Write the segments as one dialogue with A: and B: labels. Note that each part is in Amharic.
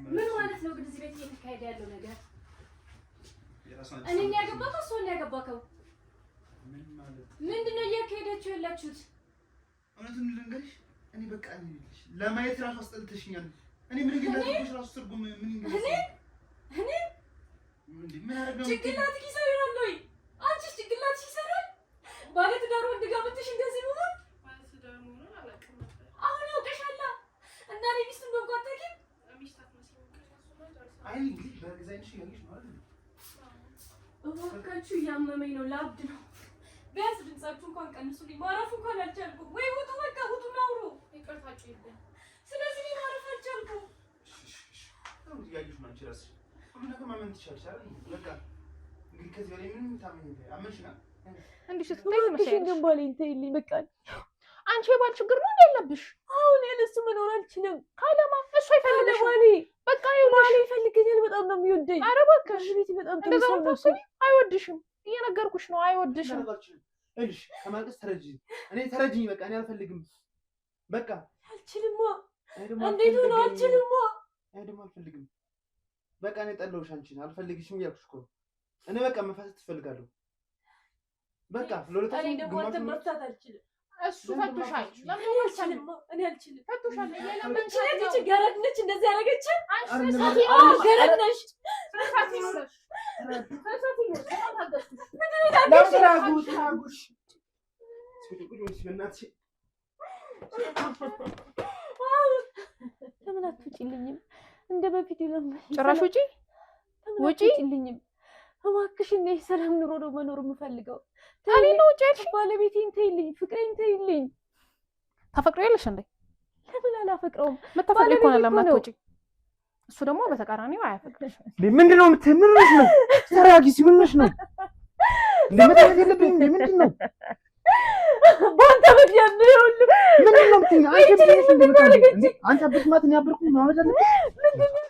A: ምን ማለት ነው ግን እዚህ ቤት እየተካሄደ ያለው ነገር? እኔ ያገባከው እሱ ነው ያገባከው? ምንድነው እያካሄዳችሁ ያላችሁት?
B: እውነቱን ልንገርሽ፣ እኔ በቃ ለማየት ራሱ አስጠልተሽኛል። እኔ ምን እንደሆነሽ ራሱ ትርጉም ምን እንደሆነ
A: እኔ
B: ምን አደረገው?
A: ጭንቅላት ይሰራል ወይ? አንቺስ ጭንቅላት ይሰራል? ባለ ትዳር ወንድ ጋር ብትሽ እንደዚህ ነው? ባለ ትዳር መሆኑን አላውቅም ነበር። አሁን ያውቀሻላ እና እኔ ሚስት እንደሆንኩ አታውቂም? ሚስት አትመስይም።
B: አይ እንግዲህ በጊዜሽ ያለሽ ማለት ነው።
A: እባካችሁ እያመመኝ ነው፣ ላብድ ነው። ቢያንስ ድምጻችሁ እንኳን ቀንሱልኝ። ማረፍ እንኳን አልቻልኩም። ወይ ውጡ፣ በቃ ውጡ ናውሩ። ይቅርታችሁ ይልኝ። ስለዚህ እኔ ማረፍ አልቻልኩም።
B: ነው ያዩሽ ማንቺ ራስሽ አሁን ነገር ማመን ትችያለሽ። በቃ እንግዲህ ከዚህ በላይ ምንም ታመኝ አመንሽና
C: እንዴ ስትይ መሰለኝ
D: ግን ባሌን ተይልኝ በቃ።
C: አንቺ የባል ችግር ነው ያለብሽ።
D: አሁን ያለሱ መኖር አልችልም።
C: ካለማ እሱ አይፈልግሽ
D: ባሌ
C: በቃ
D: ባሌ ይፈልገኛል። በጣም ነው የሚወደኝ።
C: ኧረ እባክሽ
D: ቤት በጣም
C: እንደዛ ነው። አይወድሽም፣ እየነገርኩሽ ነው፣ አይወድሽም።
B: እልሽ ከማልቀስ ተረጂ። እኔ ተረጂኝ በቃ። እኔ አልፈልግም በቃ።
D: አልችልማ። እንዴት ነው አልችልማ?
B: እኔ ደግሞ አልፈልግም በቃ። እኔ ጠላሁሽ፣ አንቺን አልፈልግሽም እያልኩሽ እኮ እኔ በቃ መፋታት ትፈልጋለሁ በቃ።
D: እኔ ደግሞ አንተ መፍታት አልችልም።
C: እሱ ፈቱሻል። ለምን አልችልም?
D: እኔ አልችልም።
C: ፈቱሻል። ለምን
D: አንቺ ገረድ ነች እንደዚህ ያደረገች?
C: አንቺ
D: ገረድ ነሽ። ለምን አትውጪልኝም? እንደ በፊት ለምን
C: ጭራሽ ውጪ
D: ውጪልኝም? እባክሽ እኔ ሰላም ኑሮ ነው መኖር የምፈልገው።
C: እኔ ነው ጨርሽ።
D: ባለቤቴን ተይልኝ፣ ፍቅሬን ተይልኝ።
C: ታፈቅሪያለሽ እንዴ?
D: ለምን አላፈቅረውም?
C: መታፈቅሪ እኮ ነው። ለምን አትወጪ? እሱ ደግሞ በተቃራኒው አያፈቅርሽም።
B: ምንድነው ምንሽ ነው? ተራጊ ሲምንሽ ነው ለምን የለብኝ እንዴ? ምንድነው
D: ባንተ ምክንያት ነው ይሁን።
B: ምንድነው ምትኛ? አንቺ አብስማት ነው ያብርኩ ነው አይደል? ምንድነው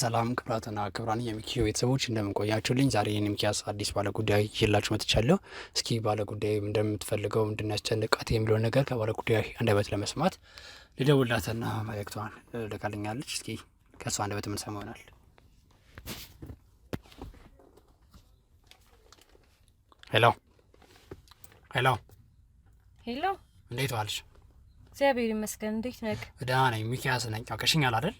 E: ሰላም ክብራትና ክብራን የሚኪዮ ቤተሰቦች እንደምን ቆያችሁልኝ? ዛሬ የሚኪያስ አዲስ ባለ ጉዳይ ይዤላችሁ መጥቻለሁ። እስኪ ባለ ጉዳይ እንደምትፈልገው እንድናስጨንቃት የሚለውን ነገር ከባለ ጉዳይ አንደበት ለመስማት ልደውላትና መልእክቷን ልካልኛለች። እስኪ ከእሷ አንደበት የምንሰማ ይሆናል።
F: ሄሎ፣
E: እንዴት ዋልሽ?
F: እግዚአብሔር ይመስገን። እንዴት ነህ?
E: ደህና ነኝ። ሚኪያስ ነኝ። አውቀሽኛል አይደል?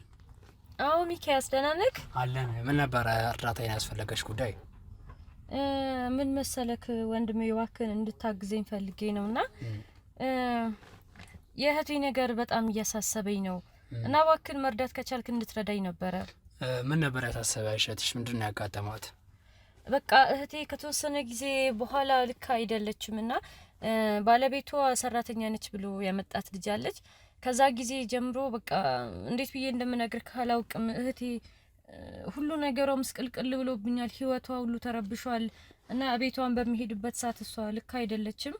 F: አዎ ሚኪያስ፣ ደህና ነህ?
E: አለን። ምን ነበረ እርዳታ ያስፈለገሽ ጉዳይ?
F: ምን መሰለክ ወንድሜ፣ እባክህን እንድታግዘኝ ፈልጌ ነውና የእህቴ ነገር በጣም እያሳሰበኝ ነው እና እባክህን መርዳት ከቻልክ እንድትረዳኝ ነበረ።
E: ምን ነበር ያሳሰበሽ? እህትሽ ምንድነው ያጋጠማት?
F: በቃ እህቴ ከተወሰነ ጊዜ በኋላ ልክ አይደለችምና ባለቤቷ ሰራተኛ ነች ብሎ ያመጣት ልጅ አለች። ከዛ ጊዜ ጀምሮ በቃ እንዴት ብዬ እንደምነግርህ ካላውቅም እህቴ ሁሉ ነገሯ ምስቅልቅል ብሎብኛል። ህይወቷ ሁሉ ተረብሿል እና ቤቷን በሚሄድበት ሰዓት እሷ ልክ አይደለችም።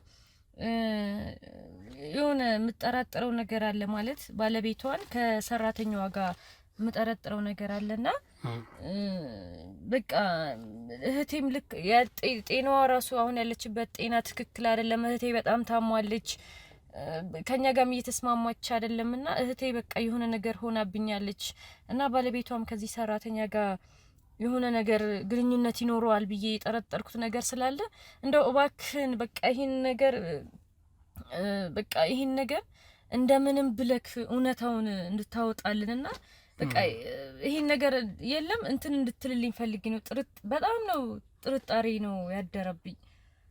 F: የሆነ የምጠራጥረው ነገር አለ ማለት ባለቤቷን ከሰራተኛዋ ጋር የምጠረጥረው ነገር አለና በቃ እህቴም ልክ ጤናዋ ራሱ አሁን ያለችበት ጤና ትክክል አይደለም። እህቴ በጣም ታሟለች። ከኛ ጋርም እየተስማማች አይደለምና እህቴ በቃ የሆነ ነገር ሆናብኛለች እና ባለቤቷም ከዚህ ሰራተኛ ጋር የሆነ ነገር ግንኙነት ይኖረዋል ብዬ የጠረጠርኩት ነገር ስላለ እንደው እባክህን በቃ ይሄን ነገር እንደምንም ብለክ እውነታውን እንድታወጣልንና በቃ ይሄን ነገር የለም እንትን እንድትልልኝ ፈልጌ ነው። በጣም ነው ጥርጣሬ ነው ያደረብኝ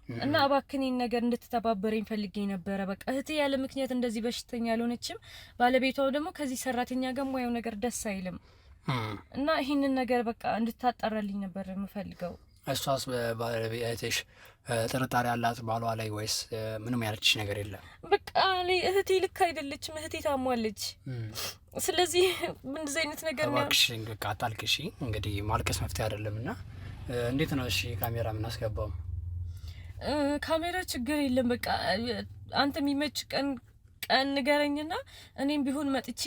F: እና እባክህን ይሄን ነገር እንድትተባበረኝ ፈልጌ ነበረ። በቃ እህቴ ያለ ምክንያት እንደዚህ በሽተኛ አልሆነችም። ባለቤቷው ደግሞ ከዚህ ሰራተኛ ጋር ማየው ነገር ደስ አይልም እና ይሄንን ነገር በቃ እንድታጣራልኝ ነበር የምፈልገው።
E: እሷስ ባለቤትሽ ጥርጣሬ አላት ባሏ ላይ ወይስ ምንም ያለችሽ ነገር የለም?
F: በቃ እህቴ ልክ አይደለችም። እህቴ ታሟለች። ስለዚህ እንደዚህ አይነት ነገር ነው።
E: እባክሽ በቃ አታልቅሽ። እንግዲህ ማልቀስ መፍትሄ አይደለምና እንዴት ነው እሺ ካሜራ የምናስገባው?
F: ካሜራ ችግር የለም በቃ አንተ የሚመች ቀን ንገረኝና እኔም ቢሆን መጥቼ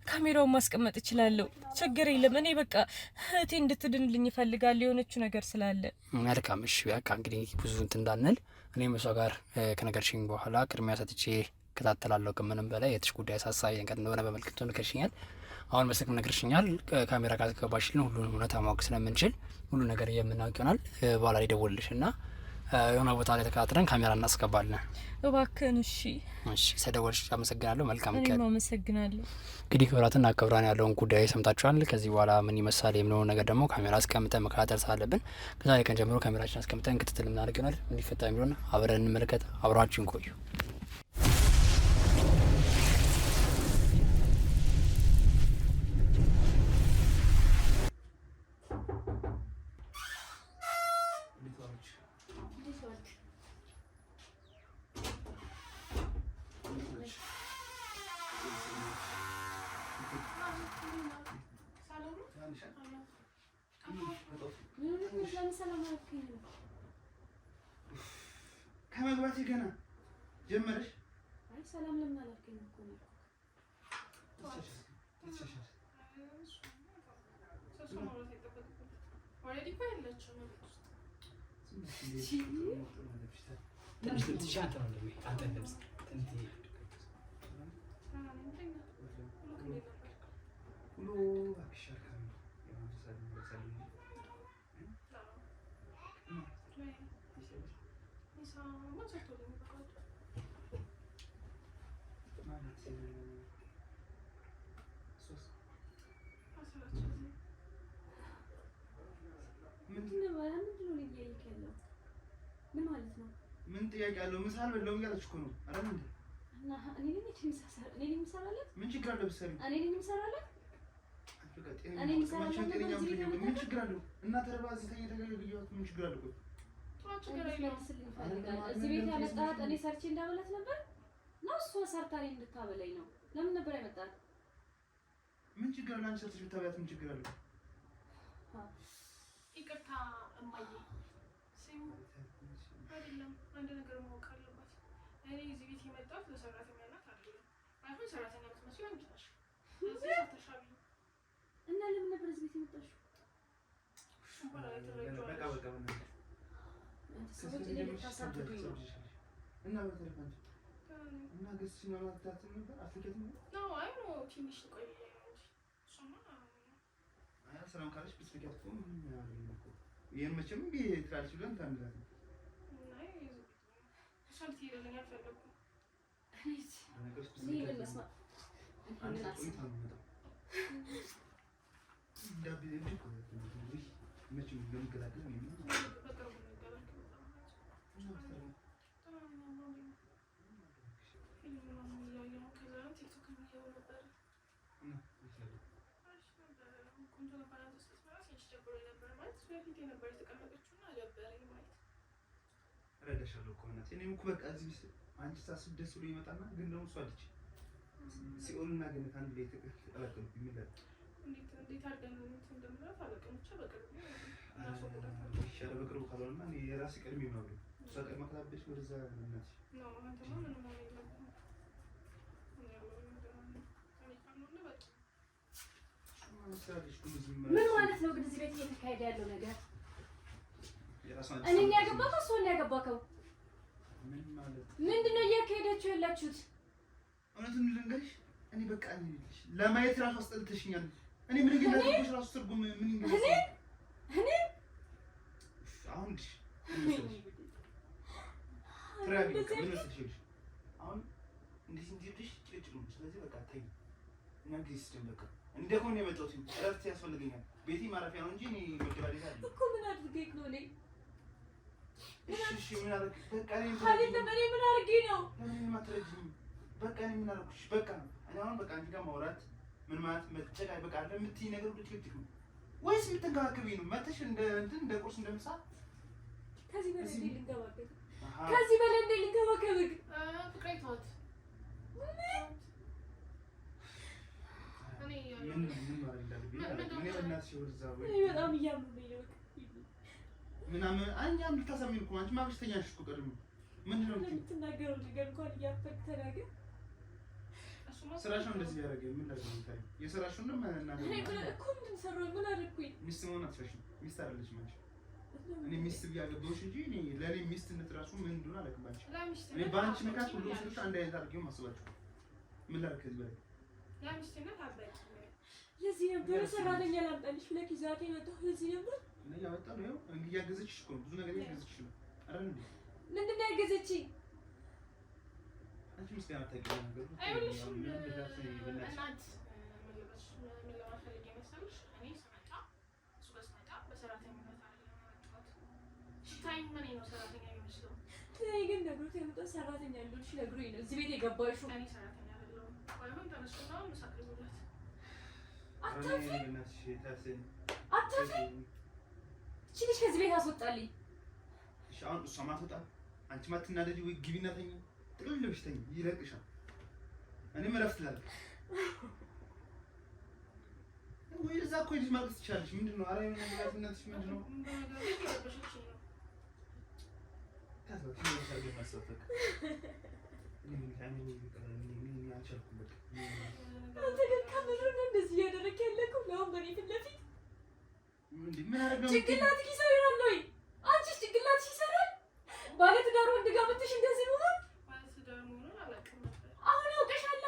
F: ካሜራውን ማስቀመጥ እችላለሁ። ችግር የለም። እኔ በቃ እህቴ እንድትድንልኝ እፈልጋለሁ የሆነችው ነገር ስላለ።
E: መልካም እሺ፣ በቃ እንግዲህ ብዙ እንትን እንዳንል እኔም እሷ ጋር ከነገርሽኝ በኋላ ቅድሚያ ሰጥቼ እከታተላለሁ። ከምንም በላይ የትሽ ጉዳይ አሳሳቢ ነገር እንደሆነ በመልክቱ ነግረሽኛል። አሁን በስልክ ነግረሽኛል። ካሜራ ካስገባሽልን ሁሉንም እውነታ ማወቅ ስለምንችል ሁሉ ነገር የምናውቅ ይሆናል። በኋላ ላይ ደውልልሽ እና የሆነ ቦታ ላይ ተከታትለን ካሜራ እናስገባለን።
F: እባክህን። እሺ
E: እሺ፣ ስለደወልሽ አመሰግናለሁ። መልካም ቀን።
F: እኔም አመሰግናለሁ።
E: እንግዲህ ክብራትና ክብራን ያለውን ጉዳይ ሰምታችኋል። ከዚህ በኋላ ምን ይመስላል የሚለውን ነገር ደግሞ ካሜራ አስቀምጠን መከታተል ስላለብን ከዛሬ ቀን ጀምሮ ካሜራችን አስቀምጠን ክትትል እናደርግ ይሆናል። እንዲፈታ የሚለውን አብረን እንመለከት። አብራችሁን ቆዩ።
B: ከመግባቴ ገና ጀመረሽ?
A: አይ ሰላም ለምን አላልከኝ እኮ ነው። ምን ማለት ነው?
B: ምን ጥያቄ አለው? ምሳ አልበላሁም እያለች እኮ ነው አይደል እንዴ?
A: እና እኔ ነኝ የምሰራለት?
B: ምን ችግር አለው ብትሰሪ?
A: እኔ ነኝ የምሰራለት?
B: እኔ ምን ችግር አለው? እና ተረባዚ ተገኘ ምን ችግር አለው?
A: እዚህ ቤት ያመጣት እኔ ሰርቼ እንዳበላት ነበር ነው? እሷ ሰርታ እኔ እንድታበላኝ ነው? ለምን ነበር ያመጣት?
B: ምን ችግር አለው? አንቺ ሰርተሽ ብታበላት ምን ችግር አለው?
A: ይቅርታ እማዬ፣ ሲሙ አይደለም አንድ ነገር ማወቅ አለባት። እኔ እዚህ ቤት የመጣሁት ለሰራተኛ ናት አይደለም። አሁን ሰራተኛ የምትመስለው አንቺ ነሽ። እዚህ ተሻቢ እና ለምን ነበር እዚህ ቤት የመጣሽው?
B: እና በተረፈ እና ገስ ሲማማታት ነበር አፍከት ነው ነው
A: አይ ነው ትንሽ ቆይ
B: ሰላም ካለሽ ብትፈቂያት እኮ ምን ያደርግ ነው? ይሄን መቼም ቢትራል ሲለን ታንዳት ነው። አይ ሰልት ይለኛል አልፈለኩም። እኔ ለመስማ አንተ ቆይታ ነው መጣ እንዳብ እንዴት ነው መቼም ለምገላገል ነው በቅርቡ ረዳሻለሁ እኮ እናቴ። እኔም እኮ በቃ እዚህ አንቺ ሳስብ ደስ ብሎ ይመጣና ግን ደግሞ እሷ አለች ሲኦልና ገነት አንድ ላይ ተቀላቀሉ ይላል። እንዴት አድርገን እንደምንላት አላውቅም። ብቻ በቅርቡ ይሻላል። በቅርቡ ካልሆነማ እኔ የራሴ ቀድሜ ነው አብሬ እሷ ቀድማ ካላበደች ወደዛ እናቴ ነው አንተማ ምንም ማለት የለብህም። ምን ማለት ነው ግን እዚህ ቤት እየተካሄደ ያለው ነገር? እኔን ያገባከው እሷን ያገባከው ምን ማለት ምንድነው እያካሄዳችሁ ያላችሁት? እውነቱን ልንገርሽ እኔ በቃ ልጅ ለማየት ራሱ አስጠልተሽኛል። እኔ ምን ይገናኝሽ ራሱ ትርጉም ምን ይገናኝ? እኔ አሁን ልጅ ትራቢ ምን መስልሽ? አሁን እንዴት እንዲልሽ ጭጭ ነው። ስለዚህ በቃ ታይ እና ግስ ደምበቃ እንደሆነ የመጣሁት እረፍት ያስፈልገኛል። ቤቴ ማረፊያ ነው እንጂ እኔ መደባደብ አይደለም እኮ። ምን አድርገኝ ነው እኔ? እሺ ምን አድርገኝ? በቃ እኔ ምን አድርገኝ ነው? ምን ማትረጂኝ? በቃ እኔ ምን አደረኩሽ? በቃ እኔ አሁን በቃ አንቺ ጋር ማውራት ምን ማለት መጨቃይ በቃ ለምትይ ነገር ሁሉ ትክክል ነው ወይስ የምትንከባከቢኝ ነው? መተሽ እንደ እንትን እንደ ቁርስ እንደምሳ ከዚህ በላይ ልንከባከብ ከዚህ በላይ ልንከባከብ ፍቅሬ ተውት። ምን ማለት እንዳለብኝ ምን እናትሽ ወርዛ ወይ በጣም እያመመኝ ነው። ምናምን አንቺም ልታሳሚን እኮ አንቺ ማበሽተኛ ነሽ እኮ ቀድሞ ምንድን ነው
A: የምትናገረው ነገር እንኳን እያፈርክ ተናገር።
B: ስራሽ ነው እንደዚህ ያደረገ ምን ላድርግ ታይ የስራሽን ነው እናገር
A: እኮ ምን ሰራው ምን አደረኩኝ?
B: ሚስት መሆን አትፈሽም። ሚስት አይደለሽ ማለት እኔ ሚስት ቢያገባሽ እንጂ እኔ ለኔ ሚስትነት ራሱ ምን እንደሆነ አላውቅም። እኔ ባንቺ መካከል ሁሉ ሰዎች አንድ አይነት አድርጌው ማስባችሁ ምን ላድርግ ከዚህ በላይ
A: ያ ሚስትነት አባይ ለዚህ ነበር ሰራተኛ ላምጣልሽ ብለህ ይዛት የመጣው ለዚህ ነበር
B: እና ያወጣ ነው ያው እያገዘችሽ እኮ ብዙ ነገር እያገዘችሽ ነው አይደል እንዴ?
A: ምንድን ነው ያገዘችኝ?
B: አንቺ ምስጋና ታውቂው ነገር ነው አይልሽ እናት መለበሽ ምን ለማፈልግ የመሰለሽ እኔ ስመጣ እሱ በስመጣ በሰራተኝነት አለማጣት ሽታይ ምን ነው ሰራተኛ የሚመስለው
A: ተይ ግን ነግሮት የመጣው ሰራተኛ እንደሆንሽ ነግሮኝ ነው እዚህ ቤት የገባሽው።
B: እኔ ሰራተኛ አይደለሁም። ወይም ተነስቶና መሳቀሉት
A: አታፊ እቺ ከዚህ ቤት አስወጣልኝ።
B: እሺ አሁን እሷ ማትወጣ አንቺ ማትናደጂ ወይ ግቢና ተኝ ጥቅል ለብሽተኝ ይለቅሻል። እኔም እረፍት ላድርግ ወይ እዛ እኮ ልጅ ማግስት ትችላለሽ። ምንድን ነው? ኧረ የሆነ ነገርነትሽ ምንድን ነው?
A: አንተ ግን ከምር ነው እንደዚህ እያደረክ ያለከው? ለአሁን በእኔ ፊት ለፊት ጭንቅላትሽ ይሰራል ወይ? አንቺስ ጭንቅላትሽ ይሰራል? ባለትዳር ወንድ ጋር ብትሽ እንደዚህ መሆን አሁን ያውቅሻላ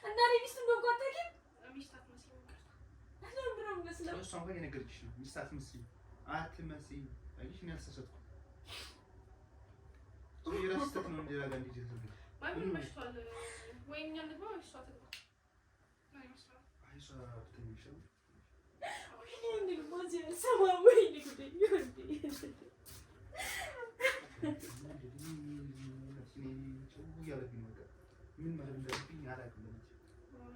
A: እና እኔ ሚስት እንደሆንኩ አታውቂም?
B: እሷ እንኳን የነገረችሽ ነው። ሚስት አትመስይም አትመስይም አይሽ ነው ያልተሳሳትኩ የራስሽ ስህተት ነው። እንደዛ ጋር እንዲህ ይዘው
A: ባይሆን መሽቷል ወይ እኛ ልግባ ወይ እሷ ትግባ?
B: አይ እሷ ብትነሽው
A: ወንድ ማዚ ሰማዊ ንግድ ይሁንዲ
B: ምን ማለት እንደዚህ ያላቅም እንጂ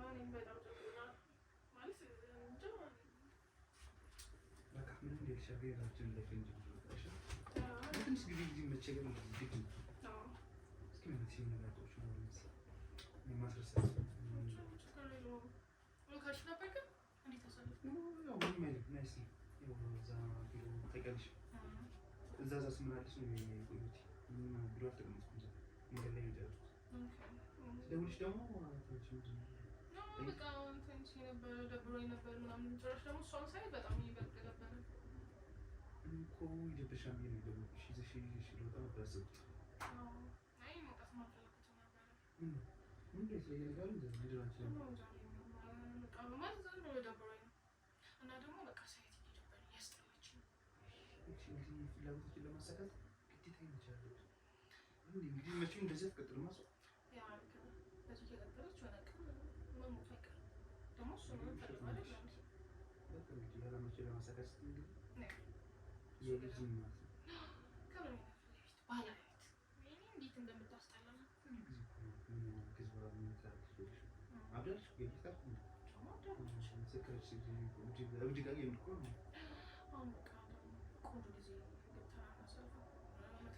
A: እኔም በጣም ደውልና ማለት
B: በቃ ምን እንደሻገራችን ለፈንጂ ብቻ ትንሽ ጊዜ መቸገር ነው። ግድ ነው። እስኪ ምን ሲነጋገሩሽ ነው ማስረሳት
A: ወካሽ ነበር ግን እንዴት ተሰለፈ
B: ነው ምን ማለት ናይስ ነው። እዛ ቢሮ ተቀልሽ እዛ ስመላለስ ነው የሚቆዩት ምን ቢሮ ተቀምጬ መንገድ ላይ ይደርሱ ደውልሽ ደግሞ አንቺ ምንድን ነው
A: በቃ እንትን ነበር ደብሮኝ ነበር ምናምን ጭራሽ ደግሞ እሷን ሳይ በጣም ይበልጥ ነበር
B: እኮ ይደብሻል ብዬሽ ነው የደወልኩሽ። ይዘሽ ልወጣ ነበር ያሰብኩት።
A: አይ መውጣት ማልፈልግም ነበር
B: ምን እንደዚህ ነገር እንደዚህ ምንድን ነው አንቺ
A: በቃ ማለት ዘንድ ነው ደብሮኝ ነው እና ደግሞ በቃ ሳይት እየደበረኝ ያስጠላችኝ
B: እቺ እንግዲህ ፍላጎቶችን ለማሳካት ግዴታ ይመቻል እንግዲህ መቼም እንደዚህ ተቀጥሎ ማሰብ
A: በዚህ ከቀጠለች ሆነ መሞት አይቀርም። ደግሞ እሱ ነው ተቀጥሏል ማለት ነው።
B: በቃ እንግዲህ ያለመቼ ለማሳካት እንግዲህ የልጅ ማለት ነው
A: ከምን ባላየት ወይኔ እንዴት እንደምታስጠላ ነው።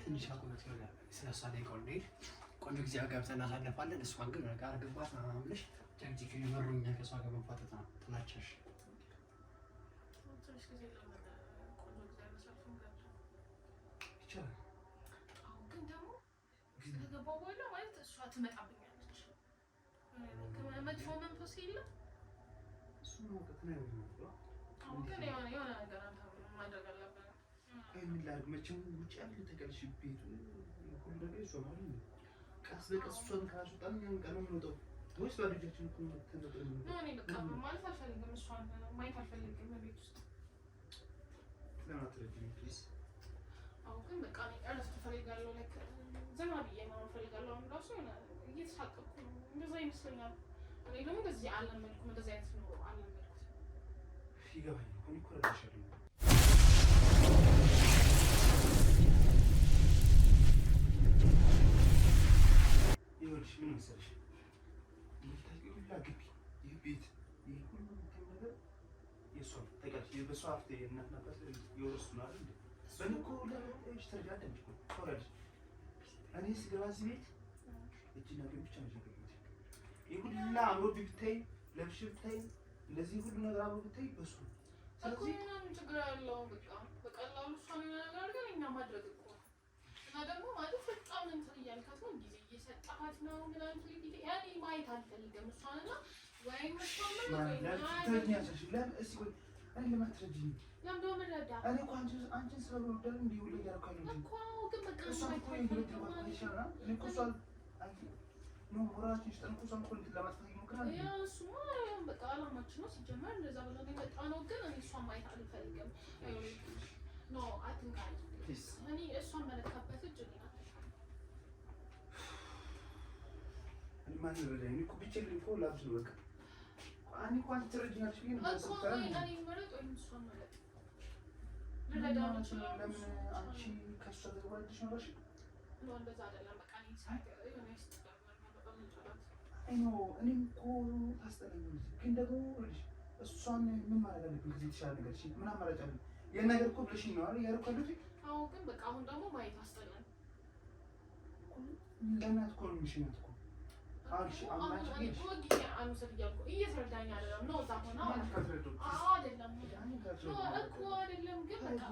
E: ትንሽ አቁመት ይሆናል። ስለሷ ደቂቃው እንሂድ። ቆንጆ ጊዜ ገብተን እናሳልፋለን። እሷን ግን በቃ አርግባት ምናምን ብለሽ ጨቅጭቅ መሮኛ ከእሷ ጋር መፋጠጥ ነው ጥላቻሽ።
B: ይቻላል።
A: አሁን ግን ደግሞ ከገባሁ በኋላ ማለት እሷ ትመጣብኛለች። መጥፎ መንፈስ የለም።
B: እሱ ነው ከተናየው ነው።
A: አሁን ግን የሆነ ነገር ማድረግ አለብን።
B: ምን ላድርግ? መቼም ውጭ ያለ ተቀልሽ ቤቱ ሁሉ ነገር እሷ ማለት ነው። ቀስ በቀስ እሷን ካስወጣን ያን ቀን ነው የምንወጣው ወይስ ባዶጃችን እኮ ተነጥረን ነው?
A: እኔ በቃ ማለት አልፈልግም። እሷን ማየት አልፈልግም ቤት ውስጥ።
B: ለምን አትረጂም ፕሊዝ?
A: አሁን ግን በቃ እኔ እረፍት እፈልጋለሁ። ላይክ ዘና ብዬ ነው እፈልጋለሁ። አሁን ራሱ እየተሳቀቅኩ ነው። እንደዛ ይመስለኛል። እኔ ደግሞ እንደዚህ አልለመድኩም። እንደዚህ አይነት ኑሮ አልለመድኩትም።
B: ይገባኛል። እኔ እኮ እረዳሻለሁ። ይኸውልሽ ምን መሰለሽ የምታውቂው ሁላ ግቢ ይህ ቤት ይህ ሁሉ ነገር የእሷ ነው። ታውቂያለሽ በእሷ ሀብት የእናትና አባት የወረሱ ነው አይደል? በእኔ እኮ ለሽ ተረዳለች እኮ ታወራለች። እኔ ስገባ እዚህ ቤት እጅና እግሬን ብቻ ነው የገባሁት። ይህ ሁላ አምሮብኝ ብታይ ለብሼ ብታይ እንደዚህ ሁሉ ነገር አምሮ ብታይ በእሱ ነው። ስለዚህ
A: ምንም ችግር ያለው በቀላሉ እሷን ነገር አድርገን እኛ ማድረግ እኮ እና ደግሞ ማለት በጣም እንትን እያልካት ነው፣ ጊዜ እየሰጠሃት ነው ምናምን ጊዜ ያኔ ማየት አልፈልግም እሷንና ወይም እሷን
B: አንቺን ስለምወዳት እንዲሁ እያደረኩ
A: እኮ ግን በቃ
B: እሷን እኮ ይሻላል እኮ እሷን ነው ወራችን ስጠንቁ ሰምኮን ለማጥፋት ይሞክራል።
A: ያ እሱማ በቃ አላማችን ነው ሲጀመር እንደዛ ብለን የመጣ ነው። ግን እኔ እሷን ማየት አልፈልግም። ኖ አትንካኝ። እኔ እሷን መለካበት እጅ እኔ ናት።
B: እኔ ማን ይረዳኝ? እኔ እኮ ብቻዬን እኮ ላብስ ነው በቃ እኔ እኮ አንቺ ትረጂኛለሽ ብዬሽ ነው
A: እኮ እኔ መረጥ ወይም እሷን መረጥ ልረዳው እችላለሁ።
B: ለምን አንቺ ከእሷ ተግባራለሽ ነው?
A: ነው እንደዛ አይደለም። በቃ እኔ ሳይት የሆነ ይስጥላል
B: አይኖ እኔም እኮ ታስጠላኛለች። ግን ደግሞ እሷን ምን ማድረግ አለብኝ? ከዚህ የተሻለ ነገር እሺ፣ ምን አማራጭ አለ? ይሄን ነገር እኮ ብለሽኝ ነው አይደል ያደረኩት ያሉት?
A: አዎ፣ ግን በቃ አሁን ደግሞ ማየት አስጠላኝ።
B: ለእናት እኮ ነው የሚሽናት እኮ አሁን እሺ፣ አማራጭ
A: እኮ ጊዜ አንውሰድ እያልኩ እየተረዳኝ አይደለም ነው እዛ ሆነ አይደለም እኮ አይደለም። ግን በቃ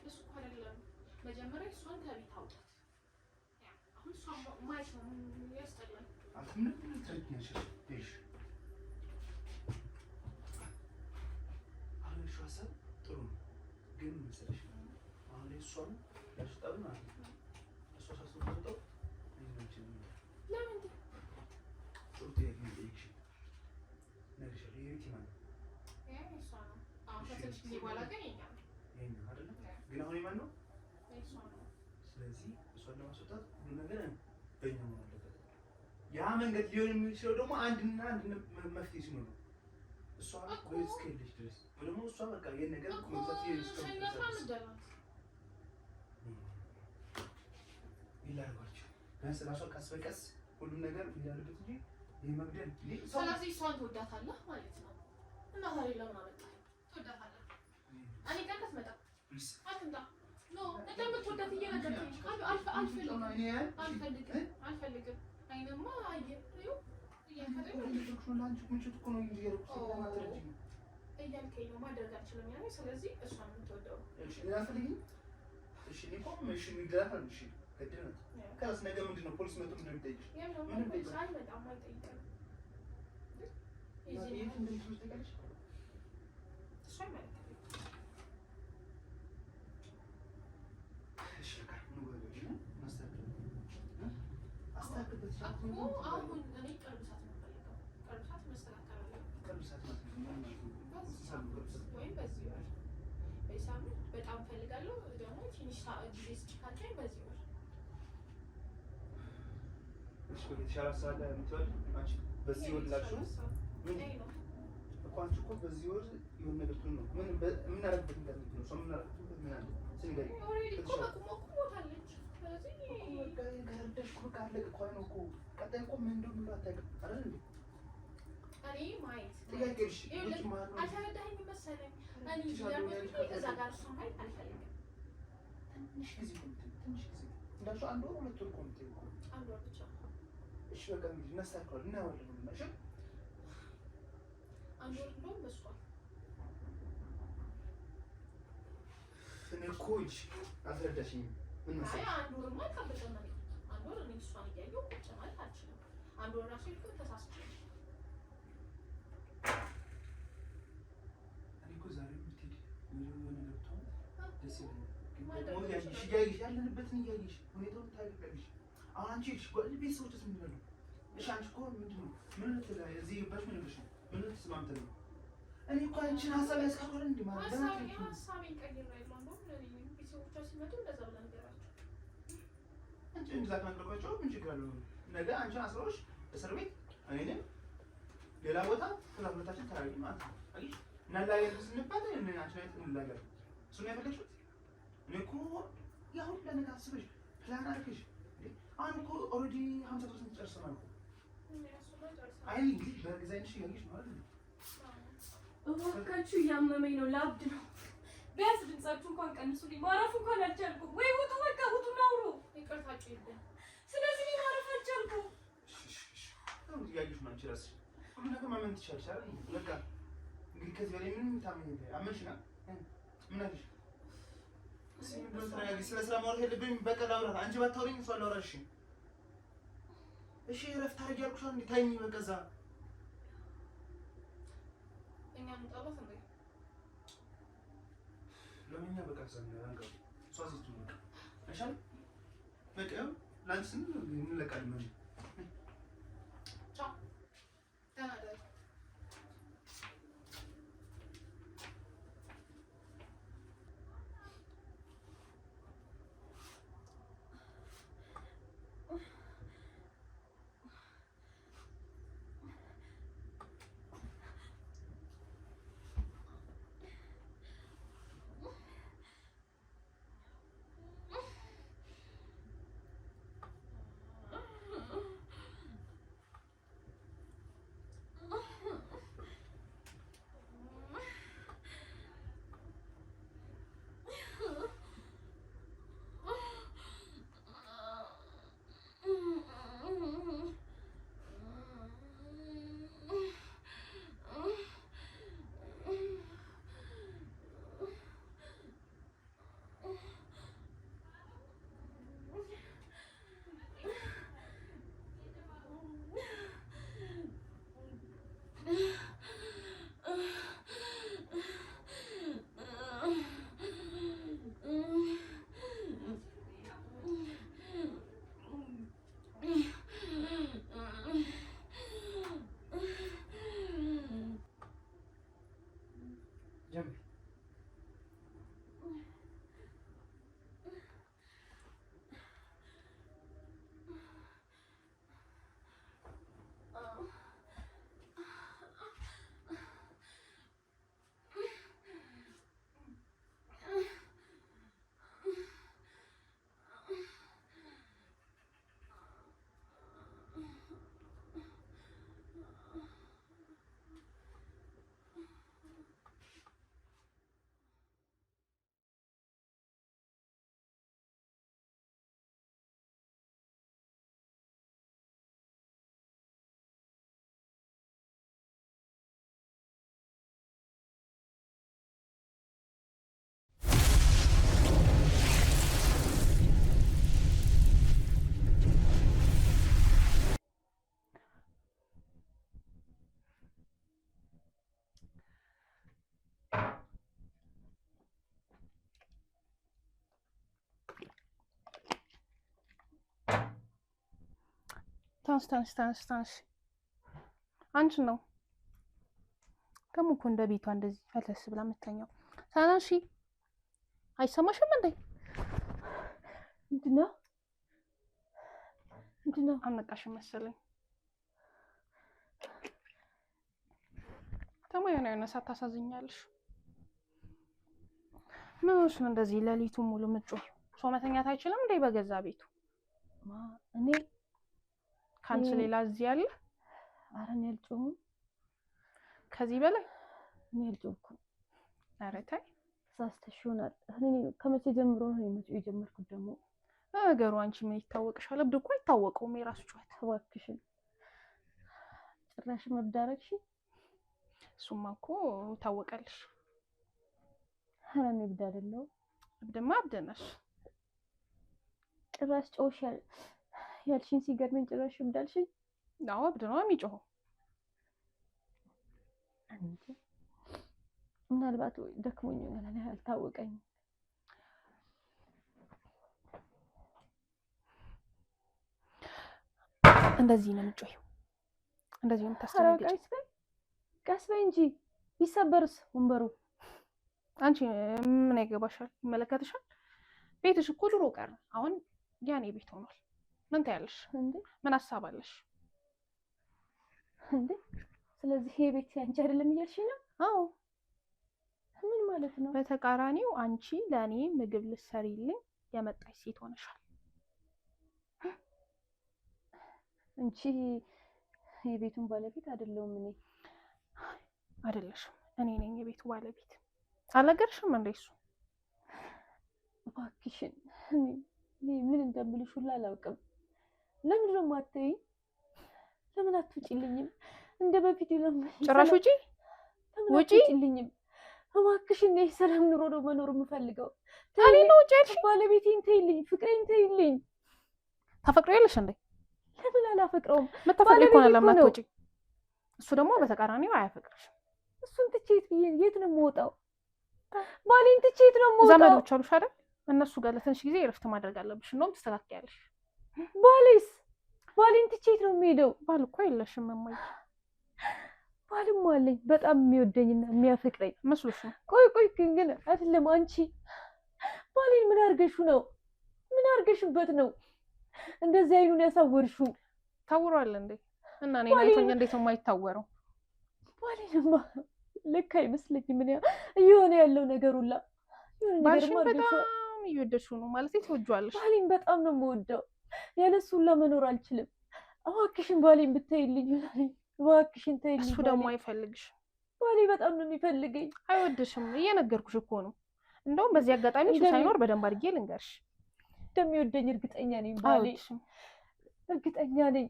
A: እሱ እኮ አይደለም። መጀመሪያ እሷን ከቤት አውጣት። አሁን እሷን ማየት ነው ያስጠላኝ።
B: አትምንም ትረጂኛለሽ እሺ ሀሳብ ጥሩ ነው፣ ግን መሰለሽ አሁን ላይ እሷን ያስጣሉ ማለት ነው። እሷ ሳስወጣው አይኖችን
A: ለምን
B: ጥሩ ጥያቄ ነው የጠየቅሽኝ። ነግሬሻለሁ። የቤት ማለት
A: ነው እሷ ነው። አሁን ከትንሽ ጊዜ በኋላ ግን የኛ ነው
B: አይደለም። ግን አሁን የማን ነው?
A: እሷ ነው።
B: ስለዚህ እሷን ለማስወጣት ሁሉ ነገር በእኛ መሆን አለበት። ያ መንገድ ሊሆን የሚችለው ደግሞ አንድና አንድ መፍትሄ ሲኖር ነው። እሷ ወይስ ከልጅ ድረስ ደግሞ እሷ በቃ ይሄን ነገር ኮንሰፕት ይላልባቸው ቢያንስ ራሷ ቀስ በቀስ ሁሉም ነገር ይላልበት እንጂ የመግደል
A: ስለዚህ እሷን ትወዳታለህ ማለት ነው። እና ዛሬ ለምን አመጣህ? ትወዳታለህ? እኔ ጋር ከትመጣ አትምጣ። ኖ እንደምትወዳት እየነገርከኝ አልፈልግም። አይንማ አየህ እያልከኝ ነው። ማድረግ አልችልም ያኔ። ስለዚህ እሷን የምትወደው
B: ነገ ምንድን ነው ፖሊስ መቶ ምንድን ነው የሚጠይቅሽ?
A: አይመጣም፣ አይጠይቅም። እሷ አሁን እኔ ቅርብ ሰዓት ነው የምፈልገው። ቅርብ ሰዓት መስተካከል አለበት። ወይም በዚህ ወር በሳምንት በጣም እፈልጋለሁ። ደግሞ ትንሽ ጊዜ ስጭ ካልከኝ በዚህ ወር
B: የተሻለ ሰዓት ላይ የምትወል አንቺ በዚህ ወር ላልሽው ምን እኮ አንቺ እኮ በዚህ ወር የሆነ ነገር ትሉ ነው። ምን አደረግበት እንዳትል ነው ሰው ምን አደረግበት ምን አለ ስንገሪ
A: ኦሬዲ እኮ ሞታለች። ስለዚህ
B: ጋርደሽ እኮ ካለቀ እኮ ነው እኮ ቀጣይ እኮ ምን እንደሆነ አታውቅም አይደል እንዴ?
A: እኔ ማየት
B: ጥያቄሽ ልጅ ማለት ነው።
A: አልተረዳኸኝ መሰለኝ። እኔ ያልኩት እዛ ጋር እሷ ማየት አልፈልግም።
B: ትንሽ ጊዜ እንዳልሽው አንድ ወር ሁለት ወር እኮ ነው የምትይው።
A: አንድ ወር ብቻ።
B: እሺ በቃ እንግዲህ እናስተካክለዋለን፣ እናየዋለን። እሺ
A: አንድ ወር እንደውም በሷል።
B: እኔ እኮ እንጂ አልተረዳሽኝም። ምን መሰለሽ
A: አንድ ወርማ አልጠብቅም። አንድ ወር እኔ እሷን እያየሁ ቁጭ ማለት አልችልም። አንድ ወር እራሱ እኮ ተሳስቼ
B: ዛሬ የምትሄድ የሆነ ነገር ብትሆን ደስ ይለኛል። ደግሞ እያየሽ ያለንበትን እያየሽ ሁኔታውን ታውቂያለሽ። አሁን አንቺ ቤተሰቦችስ ምን ይላሉ? እሺ አንቺ እኮ ምንድን ነው ምን ትላለሽ? እዚህ ገባሽ ምን ብለሽ ነው? ምን ተስማምተን ነው? እኔ እኮ አንቺን ሀሳብ ያስቀረን እንዴ ማለት ነው።
A: ሀሳቤን ቀይሬያለሁ። እንደውም ቤተሰቦቿ ሲመጡ እንደዛ ብላ ነገራቸው።
B: አንቺ እንደዛ ካናገርኳቸው ምን ችግር አለው? ነገ አንቺን አስረውሽ እስር ቤት እኔንም ሌላ ቦታ ሁለታችን ተራራቂ ማለት ነው። አየሽ እናላገር ስንባል እኔ አንቺ ላይ እንላገር እሱን ያፈለግሽው እኔ እኮ ያሁን ለነገ አስበሽ ፕላን አድርገሽ አሁን እኮ ኦልሬዲ 50% ጨርሰናል እኮ። አይ እንግዲህ በጊዜሽ ያለሽ ማለት ነው።
A: እባካችሁ እያመመኝ ነው፣ ላብድ ነው። ቢያንስ ድምጻችሁ እንኳን ቀንሱልኝ። ማረፍ እንኳን አልቻልኩም። ወይ ውጡ፣ በቃ ውጡና አውሩ። ይቅርታችሁ የለም። ስለዚህ ማረፍ አልቻልኩም።
B: እሺ ያየሽ ነው አንቺ ራስሽ ሁሉ ነገር ማመን ትችያለሽ አይደል? በቃ እንግዲህ ከዚህ በላይ ምንም ታመኝ አመንሽና ምን አለሽ? ስለ ስራ ማውራት የለብኝም። በቃ ላውራት። አንቺ ባታወሪኝ እሷ ላውራሽ። እሺ እረፍት አድርጊ አልኩሽ። እንዴ ታይኝ በቃ እዛ
A: እኛ እንጣላስ እንዴ
B: ለምኛ በቃ ሰው አንቀው እሷ ሲቱ በቃ አይሻልም? በቃ ላንቺ እንለቃለን።
A: ቻው ተናደር
C: ታንስ አንቺ ነው ደግሞ እኮ እንደ ቤቷ እንደዚህ ፈለስ ብላ የምትተኛው። ታናሺ አይሰማሽም እንዴ?
D: ምንድነው
C: አልነቃሽም መሰለኝ። ደግሞ የሆነ ሰዓት ታሳዝኛለሽ። ምንሽ ነው እንደዚህ ሌሊቱን ሙሉ ምጮህ? ሰው መተኛት አይችልም እንዴ በገዛ ቤቱ?
D: እኔ
C: ካንቺ ሌላ እዚህ አለ?
D: ኧረ እኔ አልጮህም።
C: ከዚህ በላይ
D: እኔ አልጮህኩም።
C: ኧረ ተይ
D: ተሳስተሽ ይሆናል። እኔ ከመቼ ጀምሮ ነው የመጮህ የጀመርኩት? ደግሞ
C: ነገሩ አንቺ ምን ይታወቅሻል? እብድ እኮ አይታወቀውም የራሱ ጩኸት።
D: እባክሽን ጭራሽ መብዳረግሽ።
C: እሱማ እኮ ታወቀልሽ።
D: ኧረ እኔ እብድ አይደለሁም።
C: እብድማ እብድ ነሽ።
D: ጭራሽ ጮሽ ያልሽኝ ሲገርመኝ ጭራሽ እብድ አልሽኝ።
C: አዎ እብድ ነው የሚጮኸው።
D: ምናልባት ወይ ደክሞኝ ይሆናል፣ እኔ አልታወቀኝም።
C: እንደዚህ ነው የምጮኸው። እንደዚህ ነው የምታስተናግጂው።
D: ቀስ በይ እንጂ ቢሰበርስ ወንበሩ?
C: አንቺ ምን ያገባሻል? ይመለከትሻል? ቤትሽ እኮ ድሮ ቀረ፣ አሁን ያኔ ቤት ሆኗል። ምን ታያለሽ እንዴ? ምን ሀሳብ አለሽ
D: እንዴ? ስለዚህ ይሄ ቤት ያንቺ አይደለም እያልሽኝ ነው?
C: አዎ።
D: ምን ማለት ነው?
C: በተቃራኒው አንቺ ለእኔ ምግብ ልትሰሪልኝ የመጣች ሴት ሆነሻል።
D: እንቺ የቤቱን ባለቤት አይደለሁም። እኔ
C: አይደለሽም፣ እኔ ነኝ የቤቱ ባለቤት። አልነገርሽም እንዴ? እሱ
D: እባክሽን፣ እኔ ምን እንደምልሽ ሁላ አላውቅም። ለምንድን ነው የማትይኝ? ለምን አትውጪልኝም? እንደ በፊት ለምን
C: ጭራሽ ውጪ? ውጪ
D: ልኝም እባክሽ እኔ ሰላም ኑሮ ነው መኖር የምፈልገው።
C: ታኔ ነው ውጪ ያልሽ?
D: ባለቤቴን ተይልኝ፣ ፍቅሬን ተይልኝ።
C: ታፈቅሪያለሽ እንዴ?
D: ለምን አላፈቅረውም?
C: መታፈቅሪ እኮ ነው ለማትወጪ። እሱ ደግሞ በተቃራኒው አያፈቅርሽ።
D: እሱን ትቼ የት ነው የምወጣው? ባሌን ትቼ የት ነው የምወጣው?
C: ዘመዶች አሉሽ አይደል? እነሱ ጋር ለትንሽ ጊዜ እረፍት ማድረግ አለብሽ። እንደውም ትስተካከያለሽ።
D: ባሌን ትቼ የት ነው የምሄደው?
C: ባል እኮ የለሽም እማዬ።
D: ባልም አለኝ በጣም የሚወደኝና የሚያፈቅረኝ
C: መስሎሽ ነው?
D: ቆይ ግን አይደለም። አንቺ ባሌን ምን አድርገሽው ነው? ምን አድርገሽበት ነው እንደዚህ አይኑን ያሳወርሽው?
C: ታውሯል እንዴ? እና እኔ ናይቶኛ እንዴት ነው የማይታወረው?
D: ባሌንማ ልክ አይመስለኝም። ምን እየሆነ ያለው ነገር ሁላ
C: ባልሽን በጣም እየወደድሽው ነው ማለት ትወጂዋለሽ?
D: ባሌን በጣም ነው የምወደው። ያለሱ ሁላ መኖር አልችልም። እባክሽን ባሌን ብታይልኝ፣ እባክሽን ተይልኝ።
C: እሱ ደግሞ አይፈልግሽም።
D: ባሌ በጣም ነው የሚፈልገኝ።
C: አይወድሽም። እየነገርኩሽ እኮ ነው። እንደውም በዚህ አጋጣሚ እሱ ሳይኖር በደንብ አድርጌ ልንገርሽ።
D: እንደሚወደኝ እርግጠኛ ነኝ ባሌ፣ እርግጠኛ ነኝ።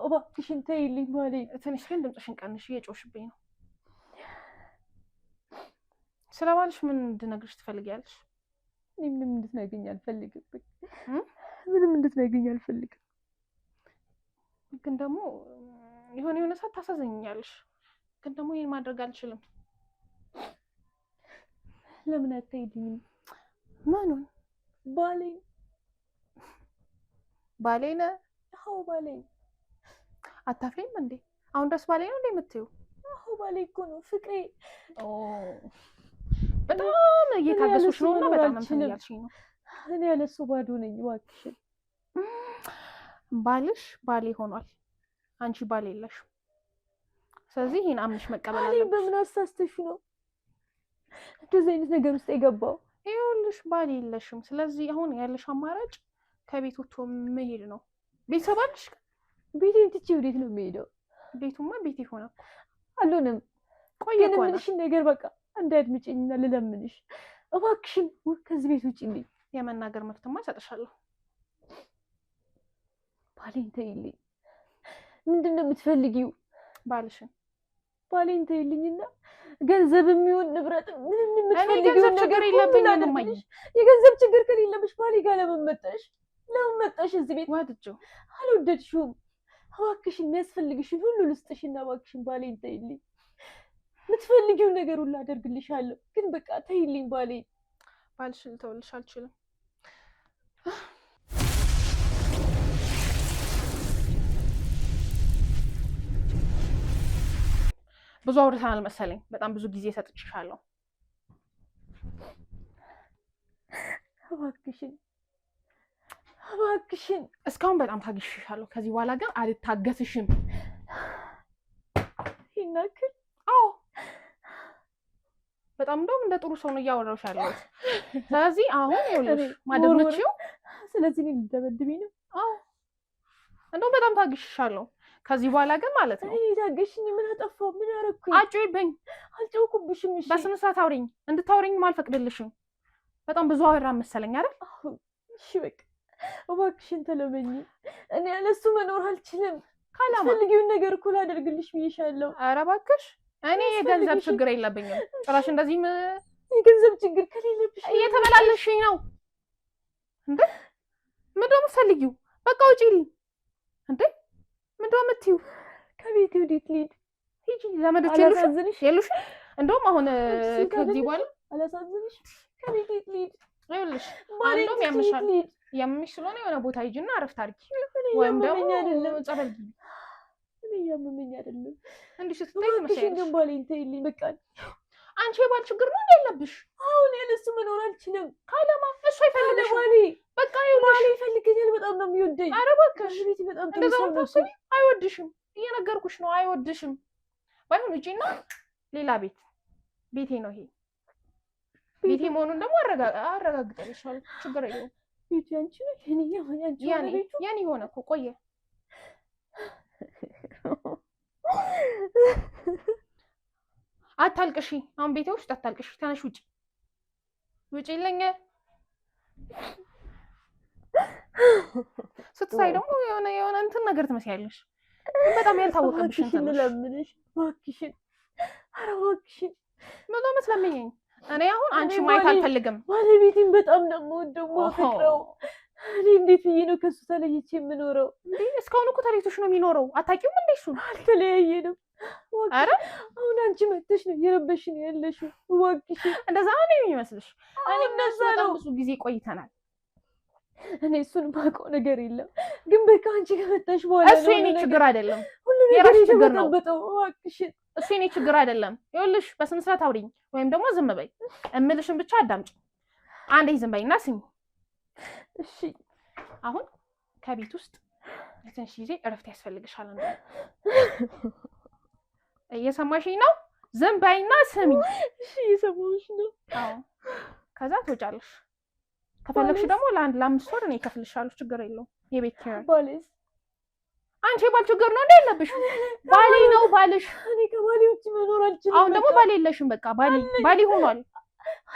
D: እባክሽን ተይልኝ ባሌ።
C: ትንሽ ግን ድምፅሽን ቀንሽ፣ እየጮሽብኝ ነው። ስለ ባልሽ ምን እንድነግርሽ ትፈልጊያለሽ?
D: እኔ ምንም እንድትነግሪኝ አልፈልግም። ምንም እንድትነግሪኝ አልፈልግም።
C: ግን ደግሞ የሆነ ሰዓት ታሳዝኛለሽ። ግን ደግሞ ይሄን ማድረግ አልችልም።
D: ለምን አትሄጂም?
C: ማኑን? ባሌን?
D: አዎ ባሌን።
C: አታፍሪም እንዴ? አሁን ድረስ ባሌ ነው እንዴ የምትይው?
D: አዎ ባሌ እኮ ነው ፍቅሬ።
C: በጣም እየታገሱሽ ነው እና በጣም እንትን እያልሽኝ ነው።
D: እኔ ያለሱ ባዶ ነኝ። እባክሽን።
C: ባልሽ ባሌ ሆኗል፣ አንቺ ባል የለሽም። ስለዚህ ይሄን አምንሽ መቀበል አለብሽ።
D: በምን አሳስተሽ ነው እንደዚህ አይነት ነገር ውስጥ የገባው?
C: ይኸውልሽ ባል የለሽም። ስለዚህ አሁን ያለሽ አማራጭ ከቤት ወጥቶ መሄድ ነው። ቤተሰብ አለሽ?
D: ቤቴን ትቼ ወዴት ነው የምሄደው?
C: ቤቱማ ቤት ሆነ
D: አልሆነም።
C: ቆይ
D: ግን ምንሽን ነገር በቃ እንዳያድምጪኝና ልለምንሽ እባክሽን ከዚህ ቤት ውጪልኝ።
C: የመናገር መብትማ እሰጥሻለሁ።
D: ባሌን ተይልኝ። ምንድን ነው የምትፈልጊው?
C: ባሌን
D: ተይልኝና ገንዘብ የሚሆን ንብረት ምንም የምትፈልጊው
C: ነገር የለብኝም።
D: የገንዘብ ችግር ከሌለብሽ ባሌ ጋር ለምን መጣሽ እዚህ ቤት?
C: ወድጄው
D: አልወደድሽውም። እባክሽን የሚያስፈልግሽን ሁሉ ልስጥሽና እባክሽን ባሌን ተይልኝ። የምትፈልጊውን ነገር ሁሉ አደርግልሻለሁ። ግን በቃ ተይልኝ ባሌን።
C: ባልሽን ልተውልሽ አልችልም። ብዙ አውርተናል መሰለኝ። በጣም ብዙ ጊዜ ሰጥቼሻለሁ።
D: እባክሽን
C: እስካሁን በጣም ታግሼሻለሁ። ከዚህ በኋላ ግን አልታገስሽም።
D: ይናክል?
C: አዎ በጣም እንደውም እንደ ጥሩ ሰው ነው እያወራሁሽ ያለሁት። ስለዚህ አሁን ይኸውልሽ ማደግ ምችው።
D: ስለዚህ እኔ ልደበድብኝ ነው?
C: አዎ እንደውም በጣም ታግሼሻለሁ። ከዚህ በኋላ ግን ማለት ነው
D: እኔ ታገሽኝ። ምን አጠፋሁ? ምን አደረኩኝ?
C: አጭውብኝ።
D: አልጨውኩብሽም። እሺ
C: በስነ ስርዓት አውሪኝ። እንድታውሪኝም አልፈቅድልሽም። በጣም ብዙ አወራ መሰለኝ አይደል?
D: እሺ በቃ እባክሽን ተለመኝ። እኔ ያለሱ መኖር አልችልም።
C: ካላማልጊውን
D: ነገር እኮ ላደርግልሽ ብዬሻለሁ።
C: ኧረ እባክሽ እኔ የገንዘብ ችግር የለብኝም። ጭራሽ እንደዚህም
D: የገንዘብ ችግር ከሌለብሽ
C: እየተበላለሽኝ ነው እንዴ? ምንድን ነው የምትፈልጊው? በቃ ውጪልኝ እንዴ! ምንድን ነው የምትይው?
D: ከቤት ወዴት ልሂድ?
C: ሂጂ። ዘመዶች የሉሽ? እንደውም አሁን ከዚህ በኋላ
D: አላሳዝንሽ? ከቤት ልሂድ?
C: ይኸውልሽ አንዱም ያምሻል። ያምሽ ስለሆነ የሆነ ቦታ ሂጂና አረፍት አድርጊ፣ ወይም ደግሞ ጸበል ግቢ።
D: እኔ ያመመኝ አይደለም።
C: እንዲህ ስትታይ ትመስያለሽ።
D: ግን ባሌን ተይልኝ በቃ።
C: አንቺ የባል ችግር ነው ያለብሽ።
D: አሁን ያለሱ መኖር አልችልም።
C: ካለማ እሱ አይፈልግሽም።
D: ባሌ በቃ ባሌ ይፈልገኛል። በጣም ነው የሚወደኝ።
C: ኧረ እባክሽ
D: ቤት በጣም
C: እንደዛ ነው። አይወድሽም። እየነገርኩሽ ነው፣ አይወድሽም። ባይሆን ውጪና ሌላ ቤቴ ነው ይሄ። ቤቴ መሆኑን ደግሞ አረጋግጠልሻለሁ። ችግር የለውም።
D: ቤቱ ያንቺ ነው።
C: ያኔ ሆነ እኮ ቆየ። አታልቅሺ። አሁን ቤቴ ውስጥ አታልቅሺ። ተነሽ ውጪ ይለኝ። ስትሳይ ደግሞ የሆነ እንትን ነገር ትመስያለሽ። በጣም ያልታወቀብሽ እንትን ነው።
D: ለምንሽ እባክሽን ኧረ እባክሽን
C: በጣም ስለምኝኝ እኔ አሁን አንቺ ማየት አልፈልግም።
D: ባለቤቴን በጣም ነው የምወደው የማፈቅረው። እኔ እንዴት ብዬ ነው ከሱ ተለይቼ የምኖረው?
C: እንዴ እስካሁን እኮ ተለይቶሽ ነው የሚኖረው። አታውቂውም እንዴ? እሱን
D: አልተለያየንም።
C: ኧረ
D: አሁን አንቺ መተሽ ነው የረበሽን ያለሽው። እባክሽን
C: እንደዛ ነው የሚመስልሽ? እኔ
D: እንደዛ
C: በጣም
D: ነው።
C: ብዙ ጊዜ ቆይተናል።
D: እኔ እሱን የማውቀው ነገር የለም፣ ግን በቃ አንቺ ከመጣሽ በኋላ
C: እሱ የኔ ችግር አይደለም፣
D: ሁሉ ነገር
C: የራስሽ ችግር ነው።
D: የተበጠበጠው። እባክሽን
C: እሱ የኔ ችግር አይደለም። ይኸውልሽ በስነ ስርዓት አውሪኝ ወይም ደግሞ ዝም በይ። እምልሽን ብቻ አዳምጪ። አንዴ ዝም በይና ስሚ።
D: እሺ
C: አሁን ከቤት ውስጥ ለትንሽ ጊዜ እረፍት ያስፈልግሻል። እንዴ እየሰማሽኝ ነው? ዝም በይና ስሚ።
D: እሺ እየሰማሁሽ ነው።
C: አዎ ከዛ ትወጫለሽ። ከፈለግሽ ደግሞ ለ5 ወር እኔ እከፍልሻለሁ። ችግር የለውም። የቤት ኪራይ
D: ባሌስ?
C: አንቺ የባል ችግር ነው እንዴ ያለብሽ? ባሌ ነው ባልሽ።
D: እኔ ከባሌ ውጭ መኖር አልችልም።
C: አሁን ደግሞ ባሌ የለሽም። በቃ ባሌ ሆኗል።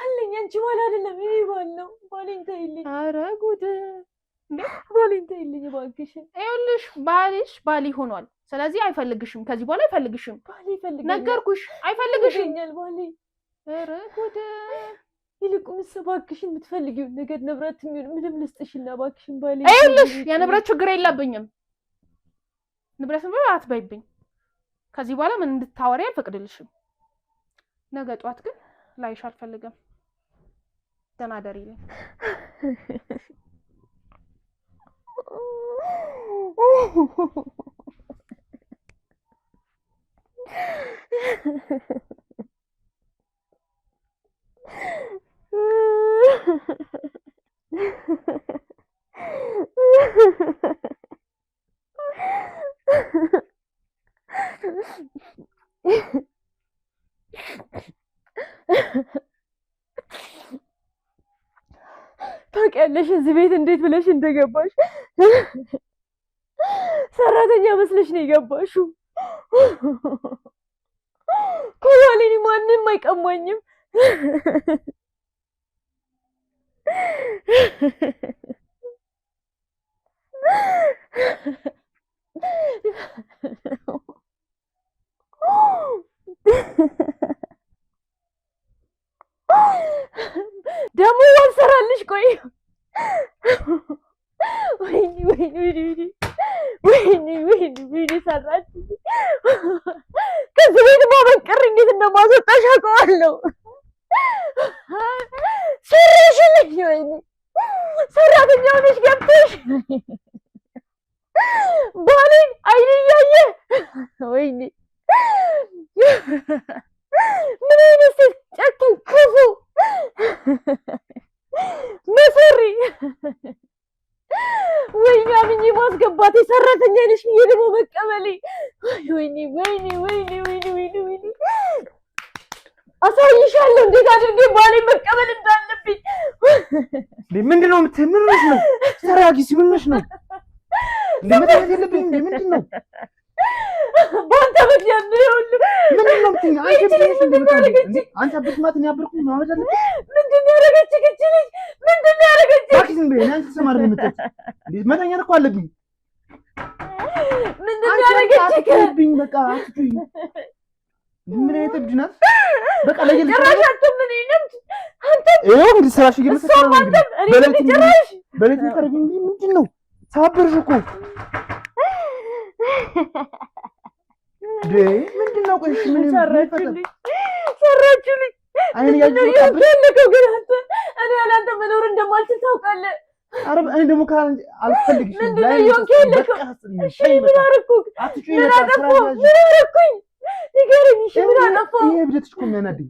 D: አለኝ። አንቺ ባል አይደለም ይሄ ባል ነው። ባሌን ተይልኝ።
C: ኧረ ጉድ! እንዴ
D: ባሌን ተይልኝ እባክሽን።
C: ይኸውልሽ ባልሽ ባሌ ሆኗል። ስለዚህ አይፈልግሽም። ከዚህ በኋላ አይፈልግሽም።
D: ባሌ ይፈልገኛል።
C: ነገርኩሽ፣ አይፈልግሽም።
D: ባሌ
C: ኧረ ጉድ!
D: ይልቁንስ እባክሽን የምትፈልጊውን ነገር ንብረት የሚሆን ምንም ልስጥሽና እባክሽን ባሌ።
C: ይኸውልሽ የንብረት ችግር የለብኝም። ንብረት አትበይብኝ። ከዚህ በኋላ ምን እንድታወሪ አልፈቅድልሽም። ነገ ጠዋት ግን ላይሽ አልፈልግም። ደህና ደሪልኝ።
D: ታውቂያለሽ እዚህ ቤት እንዴት ብለሽ እንደገባሽ? ሰራተኛ መስለሽ ነው የገባሽው። ከኋላዬ ማንም አይቀማኝም። ደግሞ ዋንሰራልሽ። ቆይ ወይኔ ሰራች። ከዚህ ቤት ማበቀር እንዴት እንደማስወጣሽ አውቀዋለሁ። ሰራሽልኝ። ወይኔ ሰራተኛ ሆነሽ ገብተሽ ባሌን አይን እያየ ወይኔ ምን አይነት ሴት ጨካኝ ክፉ መሰሪ። ወይኔ አምኜ ማስገባቴ ሰራተኛ ነሽ ብዬ ደግሞ መቀበሌ። ወይኔ አሳይሻለሁ እንዴት አድርጌ ባሌን መቀበል እንዳለብኝ።
B: ምንድን ነው የምትይው? ምን ሆነሽ ነው? ተረጋጊ። ምን ሆነሽ ነው? እንደመታየት የለብኝ እንዴ? ምንድን ነው?
D: በአንተ ምክንያት ነው ይኸውልህ።
B: ምንድን ነው የምትይኝ? አንቺ አብስማት ነው ያብርኩ ማለት አለ።
D: ምንድን ነው ያደረገችህ? እቺ ልጅ ምንድን ነው ያደረገችህ?
B: ታክሲ እንዴ አንቺ ተማር ነው የምትይው እንዴ? መተኛት እኮ አለብኝ።
D: ምንድን ነው ያደረገችህ?
B: በቃ አትጩኝ። ምን አይነት እብድ ናት? በቃ ለየለ
D: ጭራሽ ምን ይነምት አንተ
B: ይኸው እንግዲህ ስራሽ እየመሰለኝ ነው።
D: ጭራሽ
B: በሌት ታረጋኝ። ምንድን ነው ሳበርሽ እኮ ምንድን ነው? ቆይ ምን
D: ሰራችልኝ?
B: አይኔ ያጅልኝ
D: ግን አንተ እኔ ያላንተ መኖር እንደማልችል ታውቃለህ።
B: ኧረ እኔ ደግሞ አልፈልግሽም።
D: ምን አደረኩህ? ምን አደረኩኝ? ንገረኝ። እሺ ምን አጠፋሁ?
B: ይሄ ብለትሽ እኮ የሚያናድኝ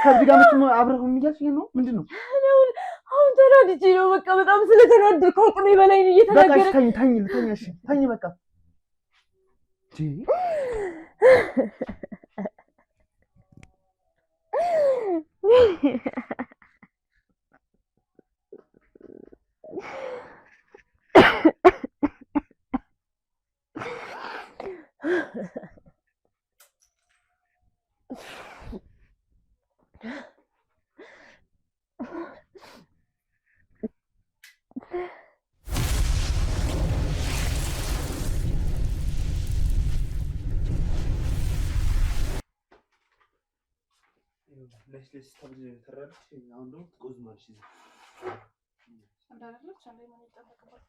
B: ከዚህ ጋር መቼም አብረህ እያልሽ ነው። ምንድን ነው?
D: አሁን ተናድጄ ነው። በቃ በጣም ስለተናደድኩ ከአቅሜ በላይ ነው እየተናገረ።
B: በቃ ተኝ። እሺ ተኝ በቃ ለስለስ ተብሎ ተራለች። አሁን ደግሞ ትቆዝማለች እዚህ
C: እንዳለች አንዴ ምን ይጠበቅባት?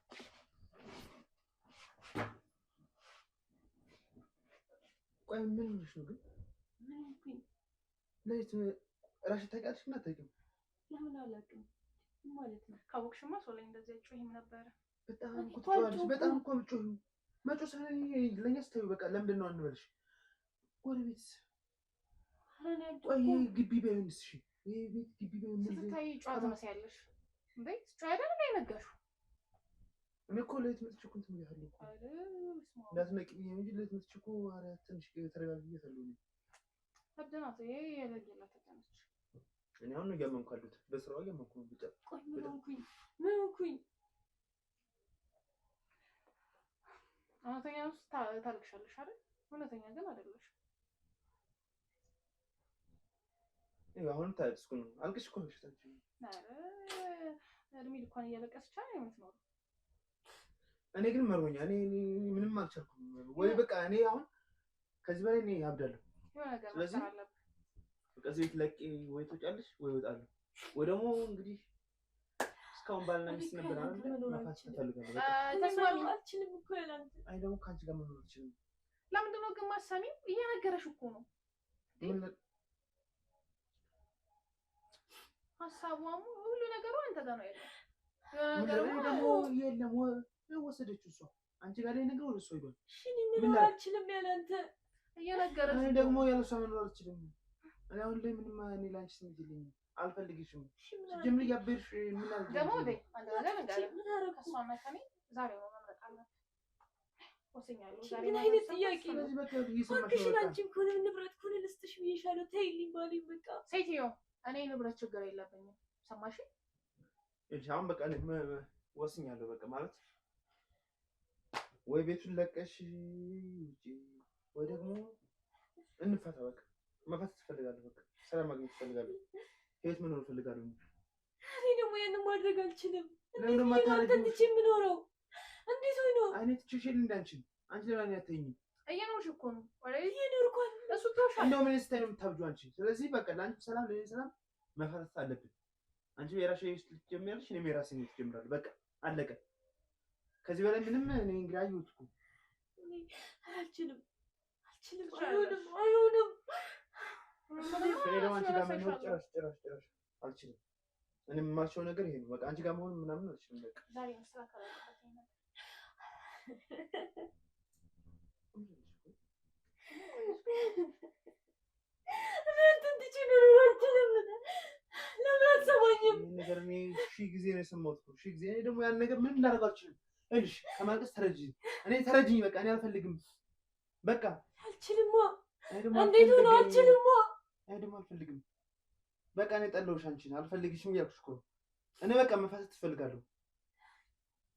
B: ቆይ ምን ሆነሽ ነው ግን?
D: ምን ሆንኩኝ?
B: ለይት ራስሽ ታውቂያለሽ እና አታውቂም?
D: ለምን አላውቅም ማለት ነው።
C: ካወቅሽማ ሰው ላይ እንደዚህ አይጮህም ነበረ።
B: በጣም እኮ ትጮሃለሽ። በጣም እኮ የምትጮሂው መጮህ ሳይሆን ለእኛ ስትይው በቃ ለምንድን ነው አንበልሽ? ጎረቤት ቆይ ግቢ በይሆንስ? እሺ ይሄ ቤት ግቢ በይሆን
C: ስትታይ ጨዋታ መስያለሽ እንዴ? ጨዋታ አይደል እንደ አይነጋሽው?
B: እኔ እኮ ለይት መጥቼ እኮ እንትን ብያለሁ እኮ እንዳትነቂኝ እንጂ ለይት መጥቼ እኮ ኧረ ትንሽ ተረጋግዬ እያለሁ
C: አደናት ይሄ የለየላት ተነች።
B: እኔ አሁን ነው እያመንኩ አለሁት። በስራው እያመንኩ ነው ብቻ።
D: ቆይ ምን ሆንኩኝ?
C: እውነተኛ ውስጥ ታልቅሻለሽ አይደል? እውነተኛ ግን አይደለሽ።
B: ይኸው አሁን ታልቅስኩ ነው። አልቅሽ እኮ ነው ሽታችሁ።
C: ኧረ እድሜ ልኳን እያለቀሰች አይደል የምትኖረው?
B: እኔ ግን መርሆኛል። እኔ ምንም አልቻልኩም። ወይ በቃ እኔ አሁን ከዚህ በላይ እኔ አብዳለሁ።
C: የሆነ ነገር መፍጠር አለብን።
B: በቃ እዚህ ቤት ለቄ ወይ ትወጫለሽ ወይ እወጣለሁ። ወይ ደግሞ እንግዲህ እስካሁን ባልና ሚስት ነበር አይደል? ማፋት ተፈልጋለሁ። በቃ
C: ተስማሚ
D: አልችልም እኮ ያላንተ።
B: አይ ደግሞ ከአንቺ ጋር መኖር አልችልም።
C: ለምንድን ነው ግን ማሳሚው? እየነገረሽ እኮ ነው። ሀሳቧም ሁሉ ነገሩ አንተ ጋር ነው ያለው።
B: ደግሞ የለም ወሰደችው እሷ። አንቺ ጋር ላይ ነገር ወደ እሷ ሄዷል።
D: እሺ እኔ መኖር አልችልም ያላንተ።
C: እየነገረሽ
B: እኔ ደግሞ ያለ እሷ መኖር አልችልም። እኔ አሁን ላይ ምንም እኔ ላንቺ ስሜት የለኝም። አልፈልግሽም። ጀምር ያበርሽ ምን አለ
C: ደግሞ አንተ ነገር እንዳለ ከሷና ከኔ ዛሬ ነው መምረጥ አለብን። ወሰኛለሁ ዛሬ
D: ምን አይነት ጥያቄ ነው? እባክሽን አንቺም ከሆነ ንብረት ከሆነ ልስጥሽ ብዬሻለሁ። ተይልኝ ባለኝ በቃ።
C: ሴትዮ እኔ ንብረት ችግር የለብኝም። ሰማሽ?
B: እሺ አሁን በቃ ወስኛለሁ። በቃ ማለት ወይ ቤቱን ለቀሽ ውጪ ወይ ደግሞ እንፋታ። በቃ መፋታት ትፈልጋለሁ። በቃ ሰላም ማግኘት ትፈልጋለሁ። ህይወት መኖር እፈልጋለሁ።
D: እኔ ደግሞ ያንን ማድረግ አልችልም።
B: ለምን ደግሞ
D: አታረጊ? የምኖረው እንዴት ሆኖ
B: አይነት ትችሽል እንዳንቺ አንቺ ለማን ያተኝ
C: እየኖርሽ እኮ ነው
D: እየኖርኩ
C: እሱ ተውሻል።
B: እንደው ምን ስታይ ነው የምታብጁ አንቺ? ስለዚህ በቃ ለአንቺ ሰላም ለኔ ሰላም መፋታት አለብን። አንቺ የራስሽ ህይወት ልትጀምሪያለሽ፣ እኔም የራሴን ህይወት እጀምራለሁ። በቃ አለቀ። ከዚህ በላይ ምንም እኔ እንግዲህ አየሁት እኮ
D: አልችልም። አይሆንም።
B: እኔ ደግሞ አንቺ ጋር መኖር ጭራሽ አልችልም። እኔ የማልችለው ነገር ይሄ ነው። በቃ አንቺ ጋር መሆን ምናምን አልችልም። በቃ
C: ዛሬ መስተካከል አለበት ነው።
D: ለምን አትሰማኝም?
B: ይሄን ነገር እኔ ሺህ ጊዜ ነው የሰማሁት እኮ ሺህ ጊዜ። እኔ ደግሞ ያን ነገር ምንም ላደርግ አልችልም። እልሽ ከማልቀስ ተረጅኝ። እኔ ተረጅኝ። በቃ እኔ አልፈልግም። በቃ
D: አልችልማ። እንዴት ሆነ? አልችልማ።
B: እኔ ደግሞ አልፈልግም። በቃ እኔ ጠለውሽ አንቺን አልፈልግሽም እያልኩሽ እኮ እኔ በቃ መፋታት ትፈልጋለሁ።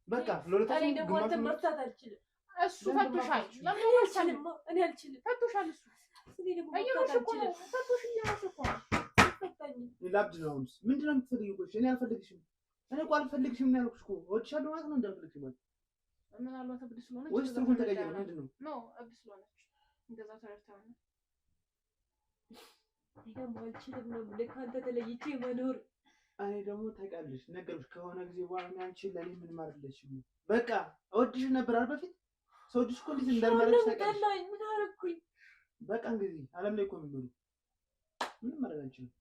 B: በቃ ለሁለታችን
D: እኔ ደግሞ አንተን መፍታት አልችልም።
C: እሱ ፈቶሻል። ለምን አልችልም?
D: እኔ አልችልም።
C: ፈቶሻል እሱ።
D: እኔ ደግሞ መፍታት አልችልም።
C: ፈቶሽ እያልኩሽ እኮ ነው።
B: ላብድ ነው። አሁንስ ምንድን ነው የምትፈልጊው? ቆይ እኔ አልፈልግሽም። እኔ እኮ አልፈልግሽም ነው ያልኩሽ እኮ። እወድሻለሁ ማለት ነው እንዳልፈልግሽ ማለት
C: ምናልባት እብድ ስለሆነች
B: ወይስ ትርጉም ተቀየረ? ምንድን ነው?
C: ኖ እብድ ስለሆነች እንደዛ ተረድተው ነው።
D: እኔ ደግሞ አልችልም ነው የምልህ ከአንተ ተለይቼ መኖር።
B: እኔ ደግሞ ታውቂያለሽ ነገሮች ከሆነ ጊዜ በኋላ እኔ አንቺን ለእኔ ምንም አይደለሽም። በቃ እወድሽ ነበር አይደል በፊት ሰውድሽ እኮ እንዴት እንዳልመረጥሽ ታውቂያለሽ።
D: ምን አደረኩኝ?
B: በቃ እንግዲህ ዓለም ላይ እኮ የሚኖሩ ምንም ማድረግ አንችልም።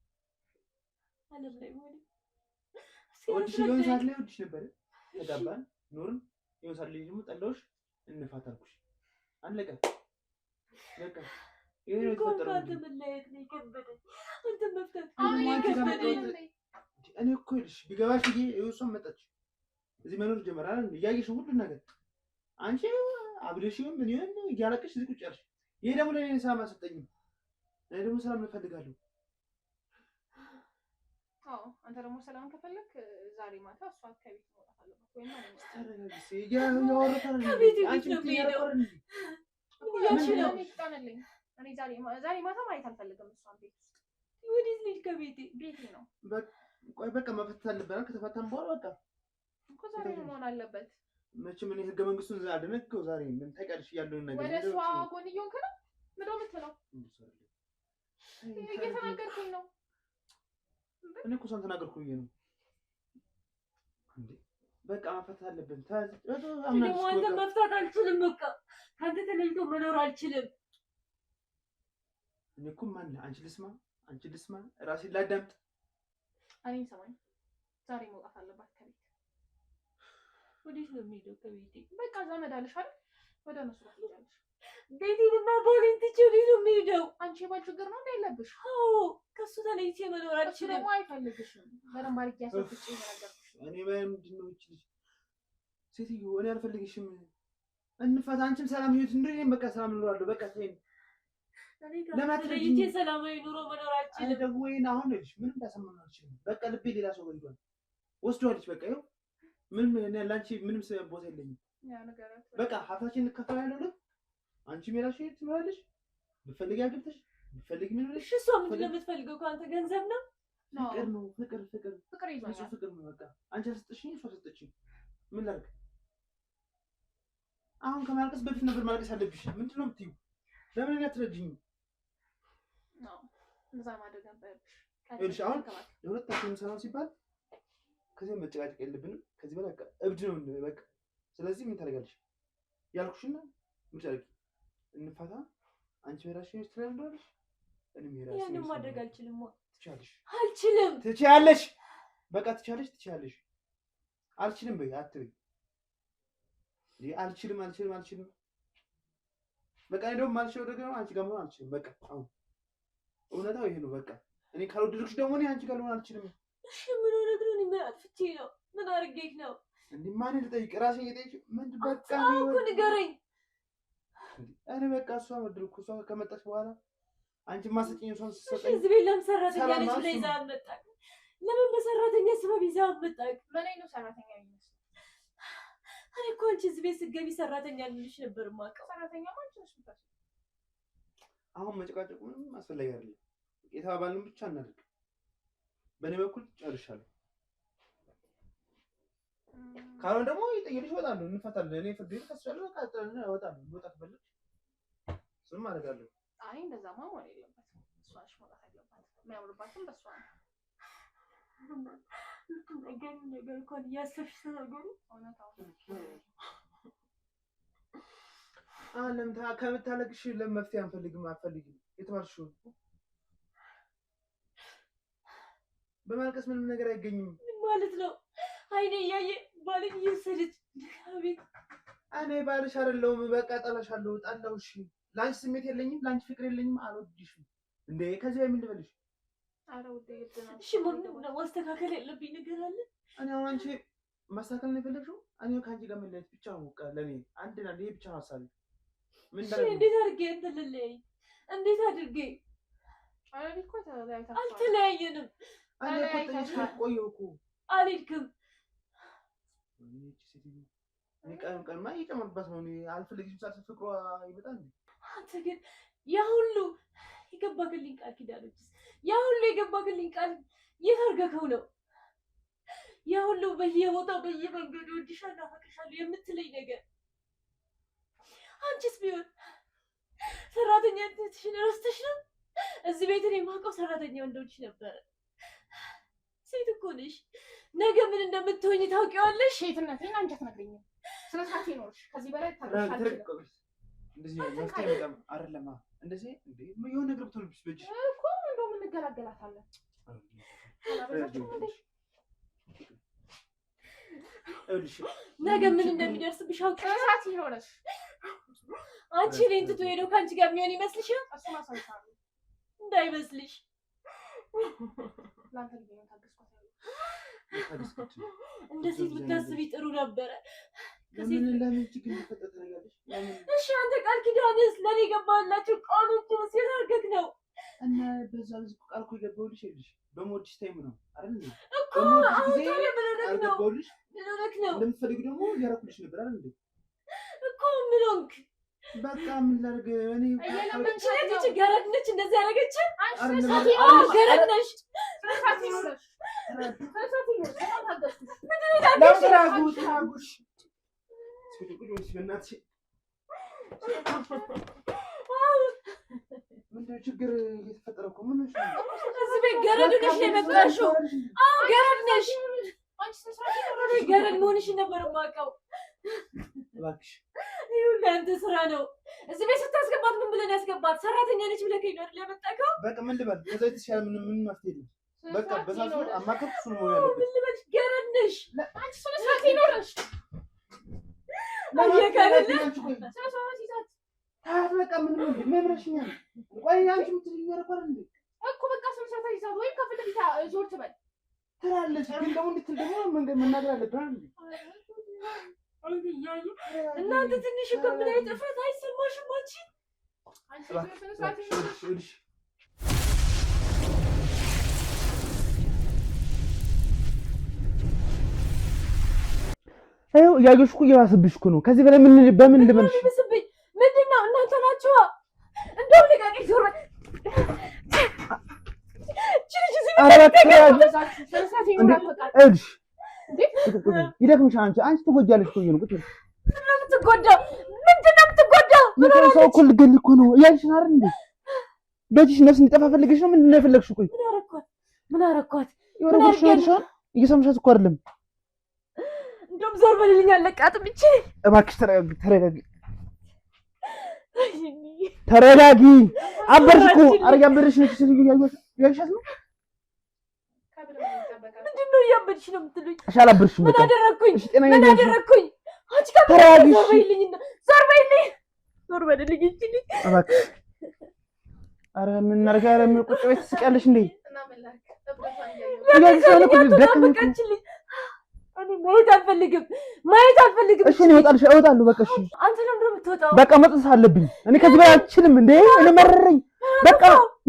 D: ዓለም ላይ ሆነ
B: እወድሽ የሆነ ሰዓት ላይ እወድሽ ነበር። ተጋባን ኖርን። የሆነ ሰዓት ላይ ደግሞ ጠላሁሽ። እንፋታ አልኩሽ። አለቀ በቃ። ይሄ ነው የተፈጠረው።
D: አንተ መለያየት ነው የከበደኝ። አንተ መፍታት የከበደኝ።
B: እኔ እኮ ይልሽ ቢገባሽ ብዬ እሷም መጣች እዚህ መኖር ጀመረ አይደል? እያየሽ ሁሉን ነገር አንቺ አብደሽም ምን ይሆን እያለቀሽ እዚህ ቁጭ ያልሽ። ይሄ ደግሞ ለኔ ሰላም አልሰጠኝም። እኔ ደግሞ ሰላም እፈልጋለሁ።
C: አዎ አንተ ደግሞ ሰላም ከፈለክ ዛሬ ማታ እሷ ከቤት መውጣት አለባት ወይ ማለት ነው።
B: ተረጋግሽ ያወራታል። አንቺ ምትያረቀር እንዴ? እኔ ዛሬ ማታ ማየት አልፈልግም እሷን ቤት ውስጥ።
D: ወዴት ልጅ ከቤቴ
C: ነው።
B: ቆይ በቃ መፈታት አለብን። ከተፈታን በኋላ በቃ
C: እኮ ዛሬ መሆን አለበት።
B: መቼም እኔ ህገ መንግስቱን አደነግገው ዛሬ ምን ታውቂያለሽ ያለውን ነገር
C: ወደ እሷ ጎን እየሆንክ ነው። ምንድን ነው የምትለው? እየተናገርኩኝ ነው።
B: እኔ እኮ እሷን ተናገርኩ ብዬ ነው እንዴ። በቃ መፈታት አለብን።
D: ደግሞ አንተ መፍታት አልችልም። በቃ ከአንተ ተለይቶ መኖር አልችልም።
B: እኔ እኮ ማን አንቺ ልስማ ራሴን ላዳምጥ።
C: እኔን ሰማኝ። ዛሬ መውጣት አለባት ከቤት።
D: ወዴት ነው የምሄደው? ከቤቴ
C: በቃ ዘመድ አለሽ አይደል? ወደ እነሱ ጋር ትሄጃለሽ።
D: ቤቴንና ባሌን ትቼ ወዴት ነው የምሄደው?
C: አንቺ የባል ችግር ነው እንደ የለብሽ።
D: አዎ ከሱ ተለይቼ መኖር
C: እሱ
D: አልችልም።
C: ደግሞ አይፈልግሽም። በደንብ አድርጌ ያስወጥቼ ነገርኩሽ።
B: እኔ ምንድን ነው እቺ ልጅ ሴትዮ፣ እኔ አልፈልግሽም። እንፋታ። አንቺም ሰላም ህይወት እንደ እኔም በቃ ሰላም እኖራለሁ። በቃ ተይኝ።
D: ለማት ተለይቼ ሰላማዊ ኑሮ መኖር አልችልም።
B: ደግሞ ወይኔ አሁን ልጅ ምንም እንዳሰማን አልችልም። በቃ ልቤ ሌላ ሰው ጋር ሄዷል፣ ወስዷለች። በቃ ይኸው ምንም እኔ ላንቺ ምንም ቦታ የለኝም። በቃ ሀብታችን እንከፈላለን። አንቺም የራስሽ ህይወት ትኖራለሽ። ብትፈልጊ አግብተሽ ብትፈልጊ ምን ብለሽ።
D: እሷ ምንድን ነው የምትፈልገው ከአንተ? ገንዘብ ነው?
B: ፍቅር ነው። ፍቅር
C: ይዞኛል።
B: ፍቅር ነው። በቃ አንቺ አልሰጠሽኝ፣ እሷ ሰጠችኝ። ምን ላድርግ? አሁን ከማልቀስ በፊት ነበር ማልቀስ አለብሽ። ምንድን ነው የምትይው? ለምን እኔ አትረጂኝም?
C: እዛ ማድረግ ነበረብሽ።
B: ይኸውልሽ አሁን ለሁለታችንም ሰላም ሲባል ከዚህ መጨቃጨቅ የለብንም። ከዚህ በላይ በቃ እብድ ነው በቃ። ስለዚህ ምን ታደርጋለሽ? ያልኩሽና ምርጫ አድርጊ። እንፋታ። አንቺ የራስሽ ህይወት ትኖሪያለሽ፣ እኔም የራሴን።
D: ያንን ማድረግ አልችልም።
B: ትችያለሽ።
D: አልችልም።
B: ትችያለሽ። በቃ ትችያለሽ። አልችልም በይ አትበይ። አልችልም። በቃ እኔ ደግሞ ማልሽው ደግሞ አንቺ ጋር መሆን አልችልም። በቃ አሁን እውነታው ይሄ ነው። በቃ እኔ ካልወደድኩሽ ደግሞ እኔ አንቺ ጋር ልሆን አልችልም።
D: እሺ ምን ሆነህ ነው? ምን አጥፍቼ ነው? ምን አድርጌሽ ነው?
B: እንዴ ማን ልጠይቅ? ራሴን እየጠየቅሽ ምን? በቃ
D: እኮ ንገረኝ።
B: እኔ በቃ እሷ መድረኩ እሷ ከመጣች በኋላ አንቺ ማሰጪኝ እሷን ስትሰጠኝ
D: እዚህ ቤት ለምን ሰራተኛ ነች ብለህ ይዘህ አትመጣም? ለምን በሰራተኛ ሰበብ ይዘህ አትመጣም?
C: ምን ነው ሰራተኛ የሚመስለው?
D: እኔ እኮ አንቺ እዚህ ቤት ስትገቢ ሰራተኛ ልልሽ ነበር የማውቀው።
C: ሰራተኛ ማለት ነው።
B: አሁን መጨቃጨቁ ምንም አስፈላጊ አይደለም። የተባባልን ብቻ እናድርግ። በእኔ በኩል ጨርሻለሁ። ካልሆነ ደግሞ ይጠይቅልሽ እወጣለሁ፣ እንፈታለን። እኔ ፍርድ ቤት ከስቻለሁ። በቃ እወጣለሁ። መውጣት ፈልግ እሱንም አደርጋለሁ።
C: አይ እንደዛማ መሆን የለበትም። እሷ ነሽ መውጣት ያለባት። የሚያምርባትም በእሷ ነው።
D: ነገር እንኳን እያሰብሽ ተናገሩ።
C: እውነታው
B: ለምን ከምታለቅሽ ለምን መፍትሄ አትፈልጊም? የተባልሽውን በማልቀስ ምንም ነገር አይገኝም
D: ማለት ነው። አይኔ እያየ ባልኝ እየወሰደች ቤት።
B: እኔ ባልሽ አይደለሁም። በቃ ጠላሻለሁ። ጣላውሽ። ለአንቺ ስሜት የለኝም፣ ለአንቺ ፍቅር የለኝም። አልወድሽም እንዴ። ከዚህ ላይ ምን ልበልሽ?
C: ኧረ ውዴ ይደና።
D: እሺ ማስተካከል ያለብኝ ነገር አለ።
B: እኔ አሁን አንቺ ማስተካከል ነው የፈለግሽው? እኔ ከአንቺ ጋር መለያየት ብቻ ነው በቃ ለኔ አንድና ይሄ ብቻ ነው ሀሳቤ። ምን
D: እሺ እንዴት አድርጌ እንትን ልለያይ? እንዴት አድርጌ?
C: ኧረ እኮ ተለያይታችኋል።
D: አልተለያየንም።
B: እኔ እኮ ጠይቄሽ ቆየሁ እኮ።
D: አልሄድክም።
B: እኔ ቀንማ እየጨመርባት ነው። እኔ አልፈልግሽም ሳልሽ ፍቅሯ ይመጣል እንዴ?
D: አንተ ግን ያ ሁሉ የገባክልኝ ቃል ኪዳኖችስ፣ ያ ሁሉ የገባክልኝ ቃል የት አድርገኸው ነው? ያ ሁሉ በየቦታው በየመንገዱ እወድሻለሁ፣ አፈቅርሻለሁ የምትለኝ ነገር አንቺስ ቢሆን ሰራተኛነትሽን ረስተሽ ነው? እዚህ ቤት እኔ የማውቀው ሰራተኛ እንደሆንሽ ነበረ። ሴት እኮ ነሽ። ነገ ምን እንደምትሆኝ ታውቂዋለሽ።
C: ሴትነቴን አንቺ አትነግሪኝም። ስነ ስርዓት ይኖርሽ። ከዚህ በላይ ታውቂያለሽ።
B: እንደዚህ መፍትሄ በጣም አይደለም። እንደዚህ እንዴ የሆነ ነገር ብትሆንብሽ በእጅሽ
C: እኮ እንደውም እንገላገላታለን።
D: ነገ ምን እንደሚደርስብሽ አውቂያለሽ።
C: ስነ ስርዓት ይኖርሽ።
D: አንቺ እኔን ትቶ ሄዶ ከአንቺ ጋር የሚሆን ይመስልሻል?
C: እሱን አሳይሻለሁ።
D: እንዳይመስልሽ።
C: ለአንተ ጊዜ ነው ታገስኳት።
D: እንደ ሴት ብታስቢ ጥሩ ነበረ።
B: ለምን ችግር እንደፈጠረ ታያለሽ?
D: እሺ አንተ ቃል ኪዳንስ ለኔ ገባላችሁ ቃሎቹ ሲያርገክ ነው
B: እና በዛ ልጅ ቃል እኮ የገባሁልሽ ይልሽ በሞድሽ ታይም ነው አይደል
D: እኮ። አሁን ታዲያ ምን ሆነክ ነው? ምን ሆነክ ነው?
B: እንደምትፈልጊው ደግሞ ያረኩልሽ ነበር አይደል
D: እኮ። ምን ሆንክ?
B: በቃ ምን ላድርግ እኔ?
D: አንቺ ገረድ ነች እንደዚህ ያደረገች። ገረድ ነሽ።
B: ምንድነው ችግር እየተፈጠረ እኮ ምን ነው?
D: እዚህ ቤት ገረድ ነሽ የመጣሽው? አዎ ገረድ ነሽ። አንቺ ስንት ገረድ መሆንሽን ነበር የማውቀው።
B: እባክሽ
D: ይኸውልህ አንተ ስራ ነው። እዚህ ቤት ስታስገባት ምን ብለን ያስገባት? ሰራተኛ ነች ብለህ ከይደር ለመጣከው?
B: በቃ ምን ልበል? ከዛ የተሻለ ምን መፍትሄ የለም። በቃ በዛው አማከር እሱ ነው ያለበት።
D: ምን ልበል? ገረድ ነሽ
C: አንቺ ስለ ስርዓት ይኖርሽ
B: በቃ ምንም መምረሽኛል። ቆይ አንቺ የምትልኝ ያረኳል እንዴ
C: እኮ በቃ ስለ ስርዓት ይዛት ወይም ከፊት ለፊት ዞር ትበል
B: ትላለች። ግን ደግሞ እንድትል ደግሞ መንገድ መናገር አለብህ እንዴ?
D: እናንተ ትንሽ እኮ ምን አይነት እፍረት አይሰማሽም? አንቺ
C: ስለ ስርዓት ይኖርሽ
B: አይው ያጆሽ እኮ እየባሰብሽ እኮ ነው። ከዚህ በላይ በምን ልበልሽ?
D: ምንድነው? እናንተ ናችሁ። እንደው ልቀቂ ዞር ይደክምሻል።
B: አንቺ ትጎጃለሽ እኮ ነው።
D: ምንድነው የምትጎዳው? ምንድነው የምትጎዳው?
B: ሰው እኮ ልትገሊ እኮ ነው እያልሽን አይደል እንዴ? በእጅሽ ነፍስ እንዲጠፋ ፈልገሽ ነው? ምንድን ነው የፈለግሽው? ቆይ
D: ምን አረኳት?
B: የሆነ ጉርሽ ነው ያልሽው። እየሰማሻት እኮ አይደለም።
D: እንደውም ዞር በልልኝ አለቃትም እንጂ።
B: እባክሽ ተረጋጊ። አበርሽ እኮ አረጋ አበርሽ ነች። ያልሻት ነው።
D: ምንድነው እያበድሽ ነው የምትሉኝ?
B: አሻላበርሽም።
D: ምን አደረኩኝ?
B: ጤናዬ
D: ምን አደረኩኝ? አንቺ
B: ተረጋጊ።
D: ዞር በልልኝ እንጂ
B: እባክሽ። ኧረ ምን አደረጋ? ኧረ ምን ቁጭ ቤት ትስቂያለሽ እንዴ?
D: ደከመችልኝ። እኔ ማየት አልፈልግም።
B: እሺ እኔ እወጣለሁ። በቃ እሺ።
D: አንተ ለምንድን ነው የምትወጣው?
B: በቃ መጥተህ አለብኝ። እኔ ከዚህ በላይ አልችልም እንዴ? እኔ መረረኝ። በቃ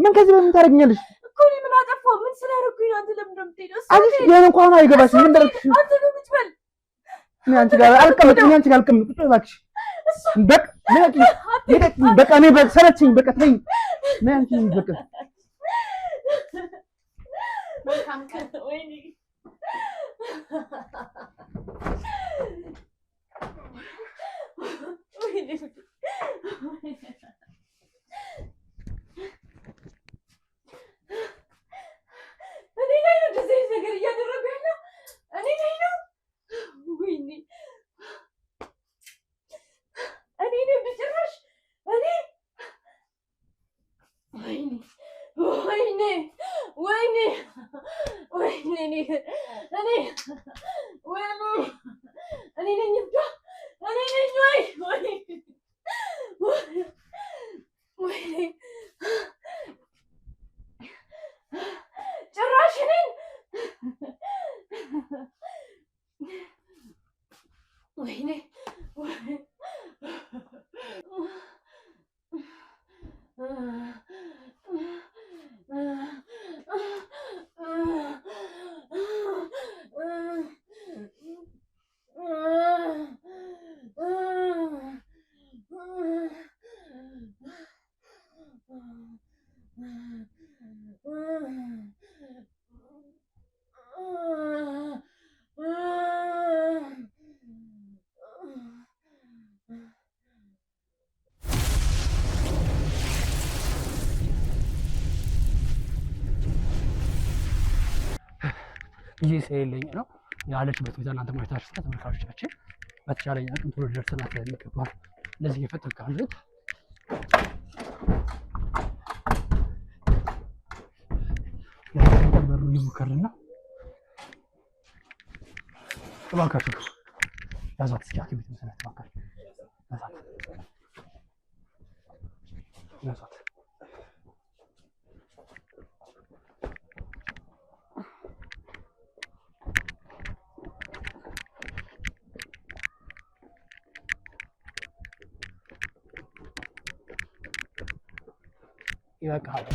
B: ምን ከዚህ በላይ ምን ታደርጊኛለሽ
D: እኮ? እኔ ምን አጠፋሁ? ምን ስላደረኩኝ ነው? አንተ ለምንድን ነው የምትሄደው?
B: አንቺ የሆነ እንኳን አይገባሽም። ምን ደረግሽ?
D: አንተ ነው የምትበል።
B: እኔ አንቺ ጋር አልቀመጥም። እኔ አንቺ ጋር አልቀመጥም። ቁጭ በይ እባክሽ። በቃ እኔ በቃ ሰለቸኝ። በቃ ተይኝ። ነይ አንቺ በቃ
D: ወይኔ እኔ ላይ ነው እንደዚህ አይነት ነገር እያደረጉ ያለው። እኔ ላይ ነው። ወይኔ እኔ ነው በጭራሽ። እኔ ጭራሽ እኔን ወይኔ
E: ጊዜ ስለሌለኝ ነው ያለችበት ሁኔታ እናንተ ማየታችሁ ተመልካቾቻችን በተቻለኝ አቅም ቶሎ ደርሰናት ይገባል። እንደዚህ እየፈጠርኩ ካሉት በሩ ሊሞከርና እባካችሁ ያዛት እስኪ ሐኪም ቤት መሰረት እባካችሁ ያዛት ይበቃል።